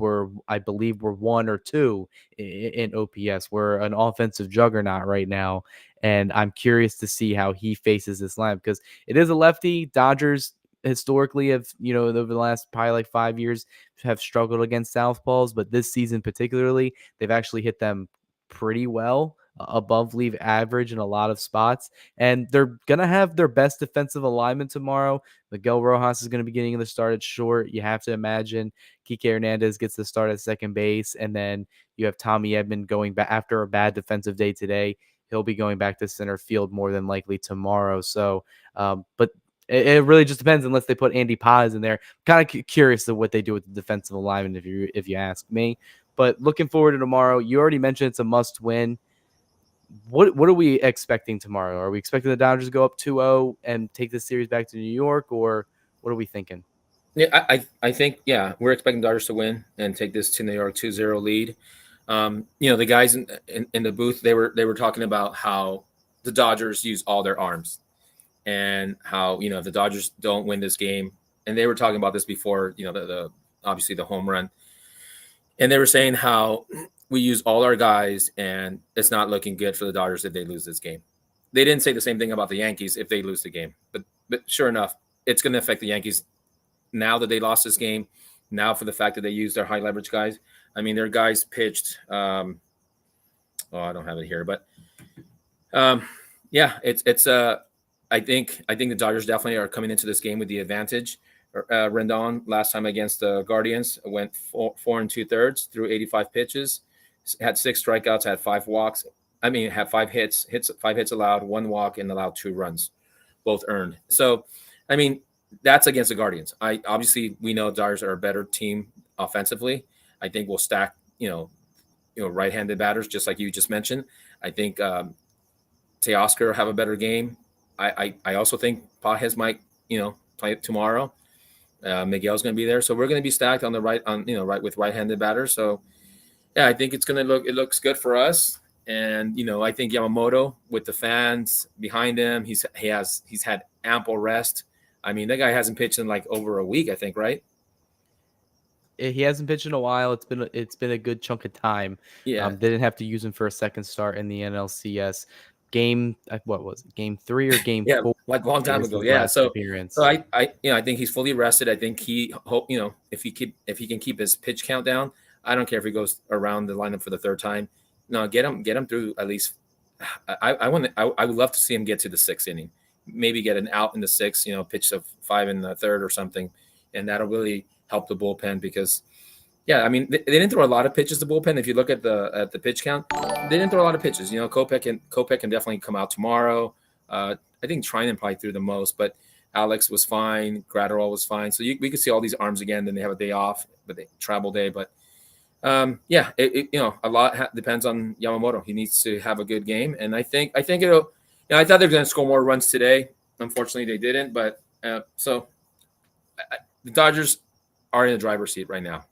I believe we're 1 or 2 in OPS. We're an offensive juggernaut right now, and I'm curious to see how he faces this line because it is a lefty. Dodgers historically have, over the last probably like 5 years, have struggled against southpaws, but this season particularly, they've actually hit them pretty well, above league average in a lot of spots. And they're going to have their best defensive alignment tomorrow. Miguel Rojas is going to be getting the start at short. You have to imagine Kike Hernandez gets the start at second base. And then you have Tommy Edman going back after a bad defensive day today. He'll be going back to center field more than likely tomorrow. So, but it really just depends unless they put Andy Paz in there. Kind of curious of what they do with the defensive alignment, if you ask me. But looking forward to tomorrow. You already mentioned it's a must win. What are we expecting tomorrow? Are we expecting the Dodgers to go up 2-0 and take this series back to New York, or what are we thinking? Yeah, I think, yeah, we're expecting Dodgers to win and take this to New York 2-0 lead. The guys in the booth, they were talking about how the Dodgers use all their arms and how, if the Dodgers don't win this game, and they were talking about this before, the obviously the home run, and they were saying how we use all our guys and it's not looking good for the Dodgers if they lose this game. They didn't say the same thing about the Yankees if they lose the game, but sure enough, it's going to affect the Yankees now that they lost this game. Now for the fact that they used their high leverage guys. I mean, their guys pitched. I don't have it here, but yeah, it's. I think the Dodgers definitely are coming into this game with the advantage. Rendon last time against the Guardians went 4 2/3 through 85 pitches, had 6 strikeouts, had 5 walks. I mean, had 5 hits, 5 hits allowed, 1 walk, and allowed 2 runs, both earned. So, I mean, that's against the Guardians. Obviously we know Dodgers are a better team offensively. I think we'll stack, right-handed batters, just like you just mentioned. I think Teoscar have a better game. I also think Pages might, play tomorrow. Miguel's going to be there, so we're going to be stacked on the right, right with right-handed batters. So yeah, I think it looks good for us. And I think Yamamoto, with the fans behind him, he's had ample rest. I mean, that guy hasn't pitched in like over a week, I think, right? He hasn't pitched in a while. It's been a good chunk of time. Yeah. They didn't have to use him for a second start in the NLCS game. What was it? Game 3 or game Yeah, 4? like a long It time was ago. his Yeah. last So appearance. I think he's fully rested. I think he hope, if he can keep his pitch count down, I don't care if he goes around the lineup for the third time. No, get him through at least. I would love to see him get to the 6th inning, maybe get an out in the 6th, pitch of 5 in the 3rd or something, and that'll really help the bullpen because, yeah, I mean they didn't throw a lot of pitches to bullpen. If you look at the pitch count, they didn't throw a lot of pitches. You know, Kopech can definitely come out tomorrow. I think Trinan probably threw the most, but Alex was fine. Gratterall was fine. So we could see all these arms again. Then they have a day off, but they travel day. But yeah, a lot depends on Yamamoto. He needs to have a good game, and I think it'll. I thought they were going to score more runs today. Unfortunately, they didn't. But the Dodgers are in the driver's seat right now.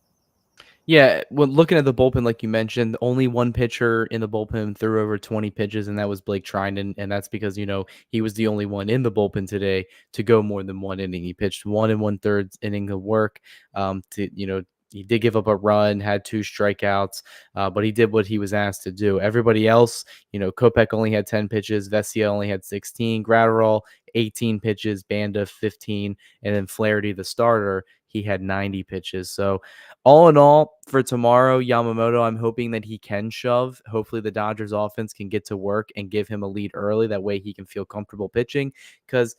Yeah, when looking at the bullpen, like you mentioned, only one pitcher in the bullpen threw over 20 pitches, and that was Blake Trinan. And that's because, he was the only one in the bullpen today to go more than one inning. He pitched 1 1/3 inning of work. He did give up a run, had 2 strikeouts, but he did what he was asked to do. Everybody else, Kopech only had 10 pitches, Vesia only had 16, Gratterall 18 pitches, Banda 15, and then Flaherty, the starter, he had 90 pitches. So all in all, for tomorrow, Yamamoto, I'm hoping that he can shove. Hopefully, the Dodgers offense can get to work and give him a lead early. That way, he can feel comfortable pitching. Because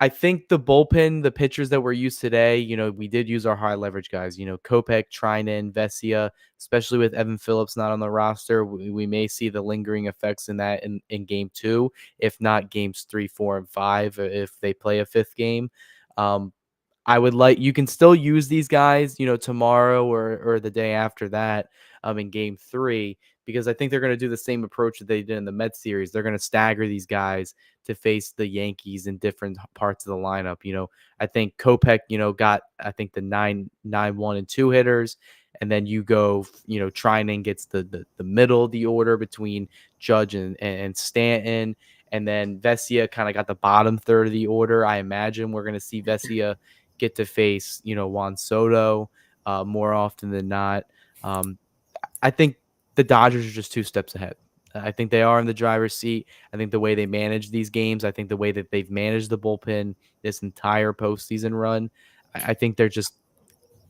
I think the bullpen, the pitchers that were used today, we did use our high leverage guys. Kopech, Trinan, Vesia, especially with Evan Phillips not on the roster. We may see the lingering effects in that in game 2, if not games 3, 4, and 5, if they play a 5th game. You can still use these guys, tomorrow or the day after that, in game 3, because I think they're going to do the same approach that they did in the Mets series. They're going to stagger these guys to face the Yankees in different parts of the lineup. I think Kopech, got, I think the 9-1 and 2 hitters. And then you go, Trinan gets the middle of the order between Judge and Stanton. And then Vesia kind of got the bottom third of the order. I imagine we're going to see Vesia get to face, Juan Soto more often than not. I think the Dodgers are just 2 steps ahead. I think they are in the driver's seat. I think the way they manage these games, I think the way that they've managed the bullpen this entire postseason run, I think they're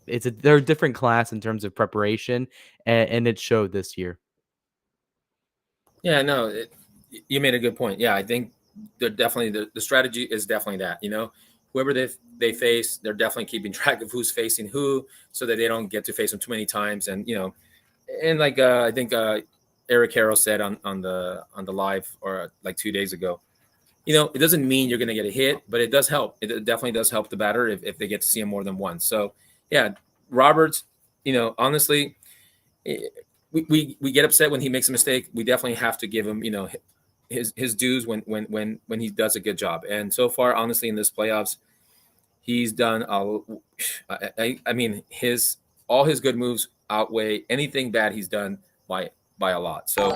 a different class in terms of preparation, and it showed this year. Yeah, no, you made a good point. Yeah, I think they're definitely the strategy is definitely that. Whoever they face, they're definitely keeping track of who's facing who, so that they don't get to face them too many times. And like I think Eric Harrow said on the live or like 2 days ago, it doesn't mean you're going to get a hit, but it does help. It definitely does help the batter if they get to see him more than once. So yeah, Roberts, honestly, we get upset when he makes a mistake. We definitely have to give him, his dues when he does a good job. And so far, honestly, in this playoffs, he's done I mean, all his good moves outweigh anything bad he's done by a lot. So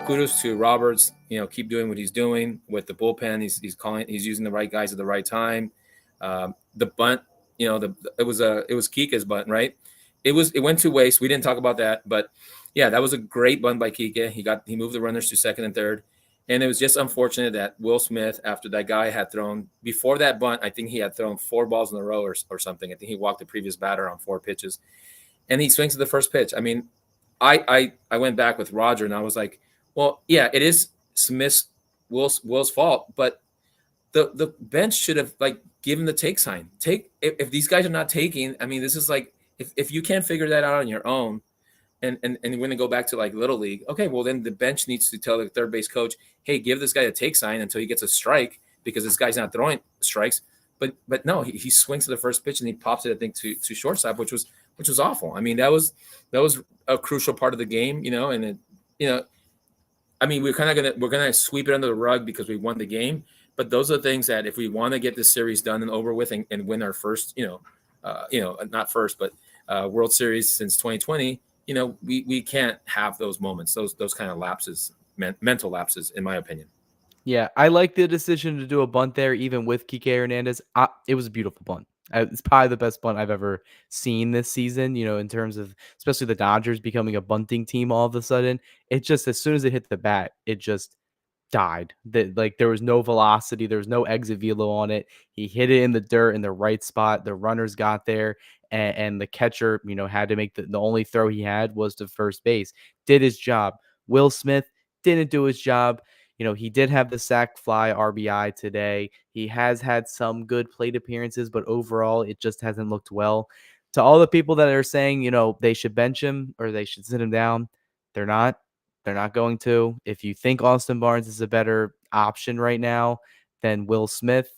kudos to Roberts. Keep doing what he's doing with the bullpen. He's using the right guys at the right time. The bunt, it was Kike's bunt, right? It went to waste. We didn't talk about that, but yeah, that was a great bunt by Kike. He moved the runners to second and third. And it was just unfortunate that Will Smith, after that guy had thrown, before that bunt, I think he had thrown 4 balls in a row or something. I think he walked the previous batter on 4 pitches. And he swings to the first pitch. I mean, I went back with Roger and I was like, well, yeah, it is Will's fault, but the bench should have given the take sign. If these guys are not taking, I mean, this is like if you can't figure that out on your own, and when they go back to Little League, okay, well then the bench needs to tell the third base coach, hey, give this guy a take sign until he gets a strike because this guy's not throwing strikes. But no, he swings to the first pitch and he pops it, I think, to shortstop, which was awful. I mean, that was a crucial part of the game, and I mean, we're gonna sweep it under the rug because we won the game. But those are things that if we want to get this series done and over with and win our first, not first, but World Series since 2020, we can't have those moments, those kind of lapses, mental lapses, in my opinion. Yeah, I like the decision to do a bunt there, even with Kike Hernandez. It was a beautiful bunt. It's probably the best bunt I've ever seen this season, in terms of especially the Dodgers becoming a bunting team all of a sudden. It just, as soon as it hit the bat, it just died. There was no velocity, there was no exit velo on it. He hit it in the dirt in the right spot. The runners got there, and the catcher, had to make the only throw he had was to first base. Did his job. Will Smith didn't do his job. He did have the sack fly RBI today. He has had some good plate appearances, but overall, it just hasn't looked well. To all the people that are saying, they should bench him or they should sit him down, they're not. They're not going to. If you think Austin Barnes is a better option right now than Will Smith,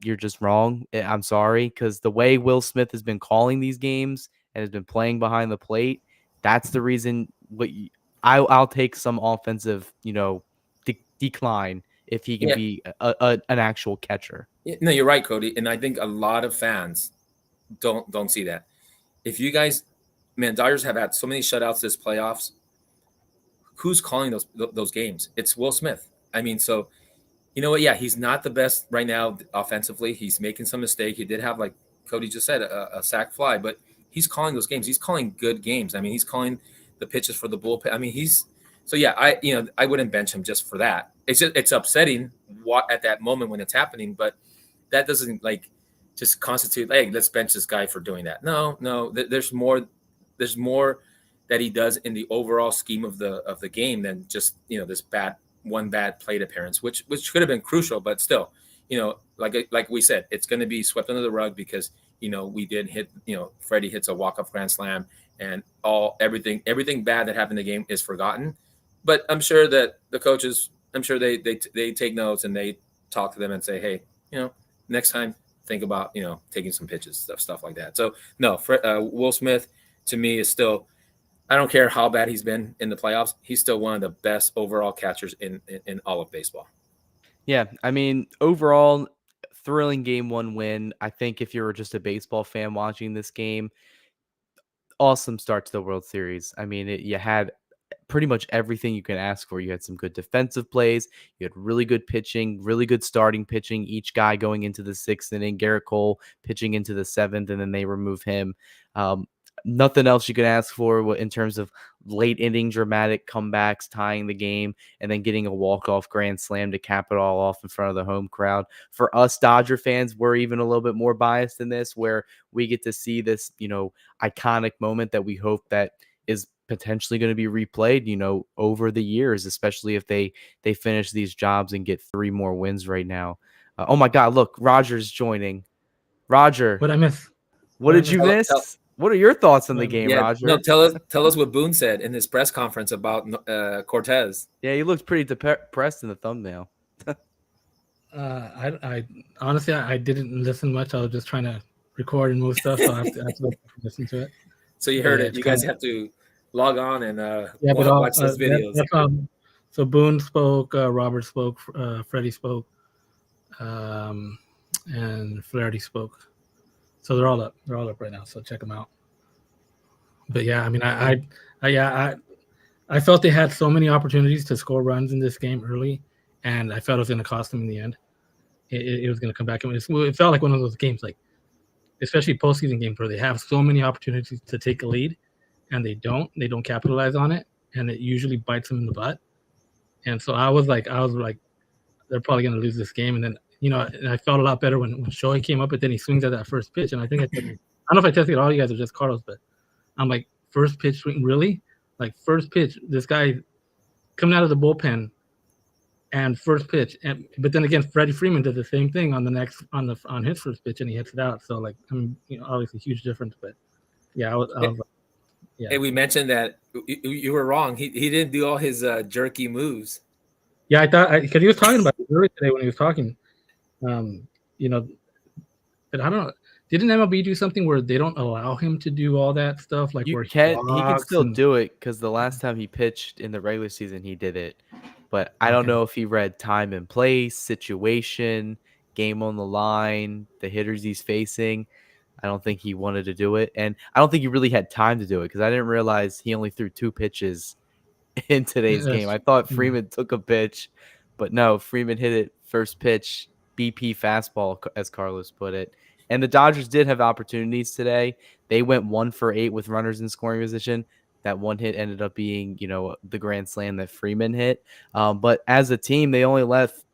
you're just wrong. I'm sorry, because the way Will Smith has been calling these games and has been playing behind the plate, that's the reason. I'll take some offensive, decline if he can Yeah, be an actual catcher. no, you're right, Cody, and I think a lot of fans don't see that. If you guys, man, Dodgers have had so many shutouts this playoffs. Who's calling those games? It's Will Smith. I mean, so you know what? Yeah, he's not the best right now offensively. He's making some mistake. He did have, like Cody just said, a sack fly, but he's calling those games. He's calling good games. I mean, he's calling the pitches for the bullpen. I mean, so yeah. I wouldn't bench him just for that. It's upsetting at that moment when it's happening, but that doesn't like just constitute. Hey, let's bench this guy for doing that. No. There's more. There's more that he does in the overall scheme of the game than just this bad plate appearance, which could have been crucial, but still, like we said, it's going to be swept under the rug because we did hit, Freddie hits a walk-off grand slam, and everything bad that happened in the game is forgotten. But I'm sure that the coaches, I'm sure they take notes and they talk to them and say, hey, next time think about taking some pitches, stuff like that. So no, Will Smith to me is still. I don't care how bad he's been in the playoffs. He's still one of the best overall catchers in all of baseball. Yeah, I mean, overall, thrilling game one win. I think if you're just a baseball fan watching this game, awesome start to the World Series. I mean, you had pretty much everything you can ask for. You had some good defensive plays. You had really good pitching, really good starting pitching. Each guy going into the sixth inning, Garrett Cole pitching into the seventh, and then they remove him. Nothing else you can ask for in terms of late inning dramatic comebacks, tying the game, and then getting a walk-off grand slam to cap it all off in front of the home crowd. For us Dodger fans, we're even a little bit more biased in this, where we get to see this, iconic moment that we hope that is potentially going to be replayed, over the years, especially if they finish these jobs and get 3 more wins right now. Oh my God, look, Roger's joining. Roger, What I miss? what did you miss? What are your thoughts on the game, Yeah, Roger? no, tell us what Boone said in his press conference about Cortez. Yeah, he looked pretty depressed in the thumbnail. I honestly I didn't listen much. I was just trying to record and move stuff, so I have to listen to it. So you heard it. You guys have to log on and watch those videos. So Boone spoke, Robert spoke, Freddie spoke, and Flaherty spoke. So they're all up. They're all up right now. So check them out. But yeah, I mean, I felt they had so many opportunities to score runs in this game early, and I felt it was going to cost them in the end. It was going to come back. It felt like one of those games, like especially postseason games where they have so many opportunities to take a lead, and they don't capitalize on it, and it usually bites them in the butt. And so I was like, they're probably going to lose this game. And then, and I felt a lot better when Shohei came up, but then he swings at that first pitch. And I think I don't know if I tested all you guys or just Carlos, but I'm like, first pitch swing, really? Like first pitch, this guy coming out of the bullpen and first pitch. But then again, Freddie Freeman did the same thing on his first pitch, and he hits it out. So like, I mean, obviously huge difference, but yeah, I was yeah. Hey, we mentioned that you were wrong. He didn't do all his jerky moves. Yeah, I thought because he was talking about it earlier today when he was talking. But I don't know. Didn't MLB do something where they don't allow him to do all that stuff? Like he where can still do it because the last time he pitched in the regular season, he did it. But I don't know if he read time and place, situation, game on the line, the hitters he's facing. I don't think he wanted to do it. And I don't think he really had time to do it because I didn't realize he only threw 2 pitches in today's game. I thought Freeman took a pitch, but no, Freeman hit it first pitch, BP fastball, as Carlos put it. And the Dodgers did have opportunities today. They went 1 for 8 with runners in scoring position. That one hit ended up being, the grand slam that Freeman hit. But as a team, they only left,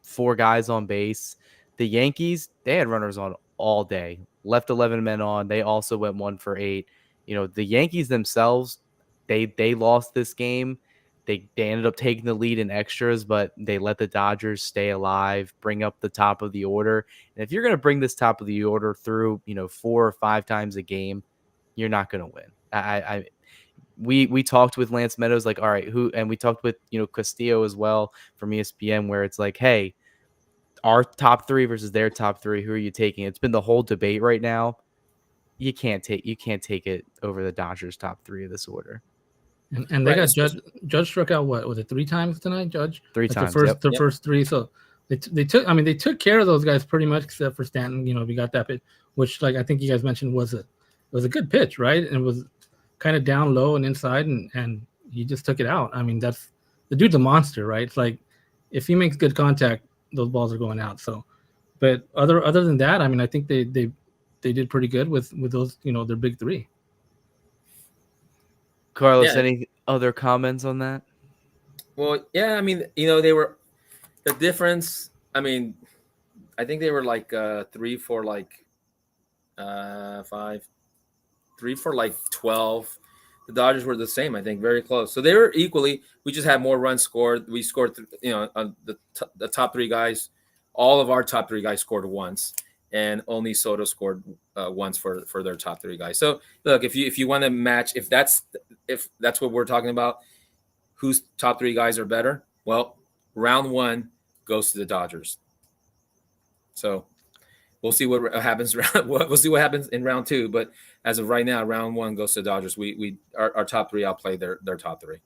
4 guys on base. The Yankees, they had runners on all day, left 11 men on. They also went 1 for 8. The Yankees themselves, they lost this game. They ended up taking the lead in extras, but they let the Dodgers stay alive, bring up the top of the order. And if you're going to bring this top of the order through, 4 or 5 times a game, you're not going to win. We talked with Lance Meadows, like, all right, and we talked with, Castillo as well from ESPN, where it's like, hey, our top 3 versus their top 3, who are you taking? It's been the whole debate right now. You can't take it over the Dodgers top 3 of this order. And they got Judge struck out, what was it, 3 times tonight? Judge 3 times. The first 3. So they took care of those guys pretty much, except for Stanton. We got that pitch, which, like I think you guys mentioned, was a good pitch, right? And it was kind of down low and inside, and he just took it out. I mean, that's the dude's a monster, right? It's like if he makes good contact, those balls are going out. So, but other than that, I mean, I think they did pretty good with those, their big 3. Carlos, any other comments on that? Well, yeah, I mean, they were the difference. I mean, I think they were like 3 for like 5, 3 for like 12. The Dodgers were the same, I think, very close. So they were equally. We just had more runs scored. We scored, the top 3 guys. All of our top 3 guys scored once, and only Soto scored once for their top 3 guys. So look, if you want to match, if that's what we're talking about, whose top 3 guys are better? Well, round 1 goes to the Dodgers. So we'll see what happens. We'll see what happens in round 2. But as of right now, round 1 goes to the Dodgers. Our top 3 outplay their top 3.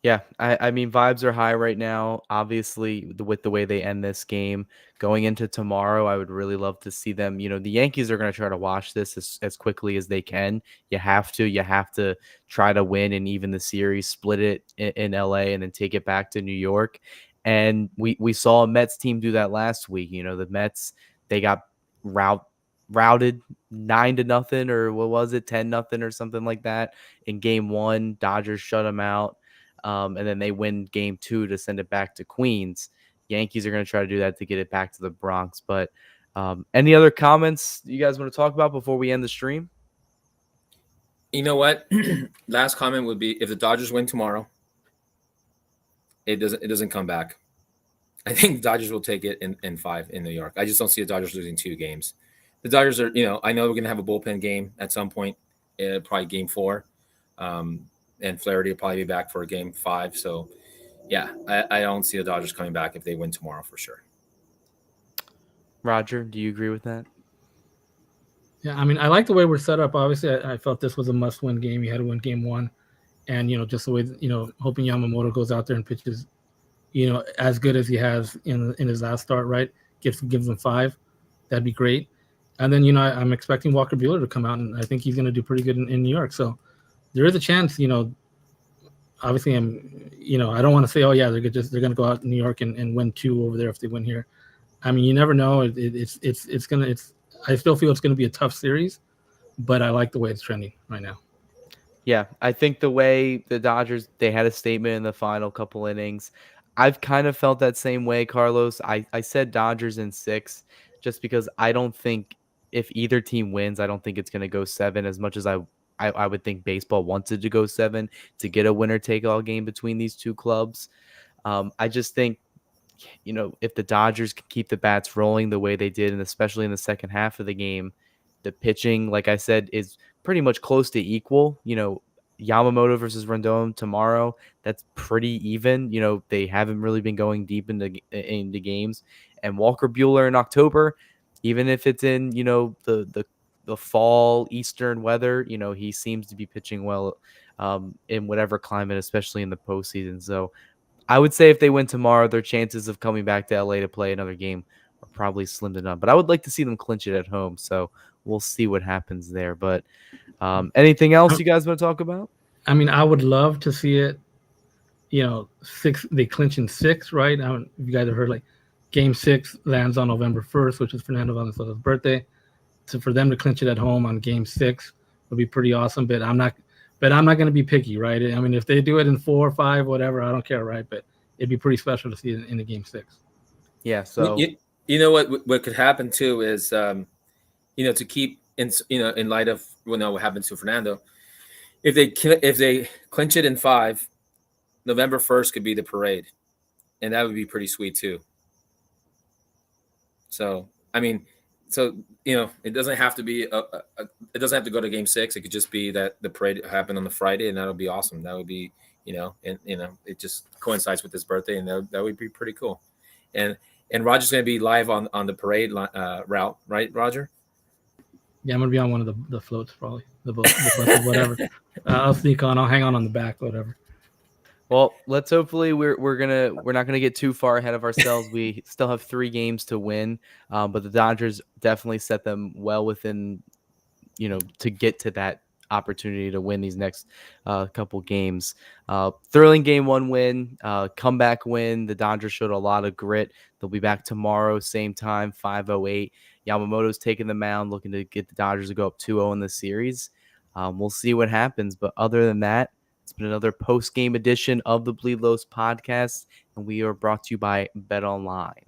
Yeah, I mean, vibes are high right now. Obviously, with the way they end this game going into tomorrow, I would really love to see them. The Yankees are going to try to wash this as quickly as they can. You have to try to win and even the series, split it in LA, and then take it back to New York. And we saw a Mets team do that last week. The Mets, they got routed 9-0, or what was it, 10-0 or something like that in game 1. Dodgers shut them out. And then they win game 2 to send it back to Queens. Yankees are going to try to do that to get it back to the Bronx. But any other comments you guys want to talk about before we end the stream? You know what? Last comment would be, if the Dodgers win tomorrow, it doesn't come back. I think the Dodgers will take it in 5 in New York. I just don't see the Dodgers losing 2 games. The Dodgers are, I know we're going to have a bullpen game at some point, probably game 4. And Flaherty will probably be back for game 5. So, yeah, I don't see the Dodgers coming back if they win tomorrow for sure. Roger, do you agree with that? Yeah, I mean, I like the way we're set up. Obviously, I felt this was a must-win game. You had to win game 1. And, just the way, hoping Yamamoto goes out there and pitches, as good as he has in his last start, right? Gives them 5. That'd be great. And then, I'm expecting Walker Buehler to come out, and I think he's going to do pretty good in New York. So, there is a chance, obviously I don't want to say, oh yeah, they're going to go out in New York and win 2 over there if they win here. I mean, you never know. I still feel it's going to be a tough series, but I like the way it's trending right now. Yeah, I think the way the Dodgers, they had a statement in the final couple innings. I've kind of felt that same way, Carlos. I said Dodgers in 6 just because I don't think if either team wins, I don't think it's going to go 7 as much as I would think baseball wanted to go 7 to get a winner-take-all game between these 2 clubs. I just think, if the Dodgers can keep the bats rolling the way they did, and especially in the second half of the game, the pitching, like I said, is pretty much close to equal. Yamamoto versus Rendon tomorrow, that's pretty even. They haven't really been going deep into games. And Walker Buehler in October, even if it's in, the fall Eastern weather, he seems to be pitching well in whatever climate, especially in the postseason. So I would say if they win tomorrow, their chances of coming back to LA to play another game are probably slim to none. But I would like to see them clinch it at home. So we'll see what happens there. But anything else you guys want to talk about? I mean, I would love to see it, 6, they clinch in 6, right? I don't know if you guys have heard, like, game 6 lands on November 1st, which is Fernando Valenzuela's birthday. So for them to clinch it at home on game 6 would be pretty awesome. But I'm not going to be picky, right? I mean, if they do it in 4 or 5, whatever, I don't care, right? But it'd be pretty special to see it in the game 6. Yeah. So you know what could happen too is to keep in light of what happened to Fernando, if they clinch it in 5, November 1st could be the parade, and that would be pretty sweet too. So I mean, it doesn't have to be it doesn't have to go to Game 6. It could just be that the parade happened on the Friday, and that'll be awesome. That would be, and it just coincides with his birthday, and that would be pretty cool. And Roger's going to be live on the parade route, right, Roger? Yeah, I'm gonna be on one of the floats, probably the boat, the bus, whatever. I'll sneak on. I'll hang on the back, whatever. Well, let's hopefully we're not gonna get too far ahead of ourselves. We still have 3 games to win, but the Dodgers definitely set them well within, to get to that opportunity to win these next couple games. Thrilling Game 1 win, comeback win. The Dodgers showed a lot of grit. They'll be back tomorrow, same time, 5:08. Yamamoto's taking the mound, looking to get the Dodgers to go up 2-0 in the series. We'll see what happens, but other than that, it's been another post-game edition of the Bleed Lows podcast, and we are brought to you by Bet Online.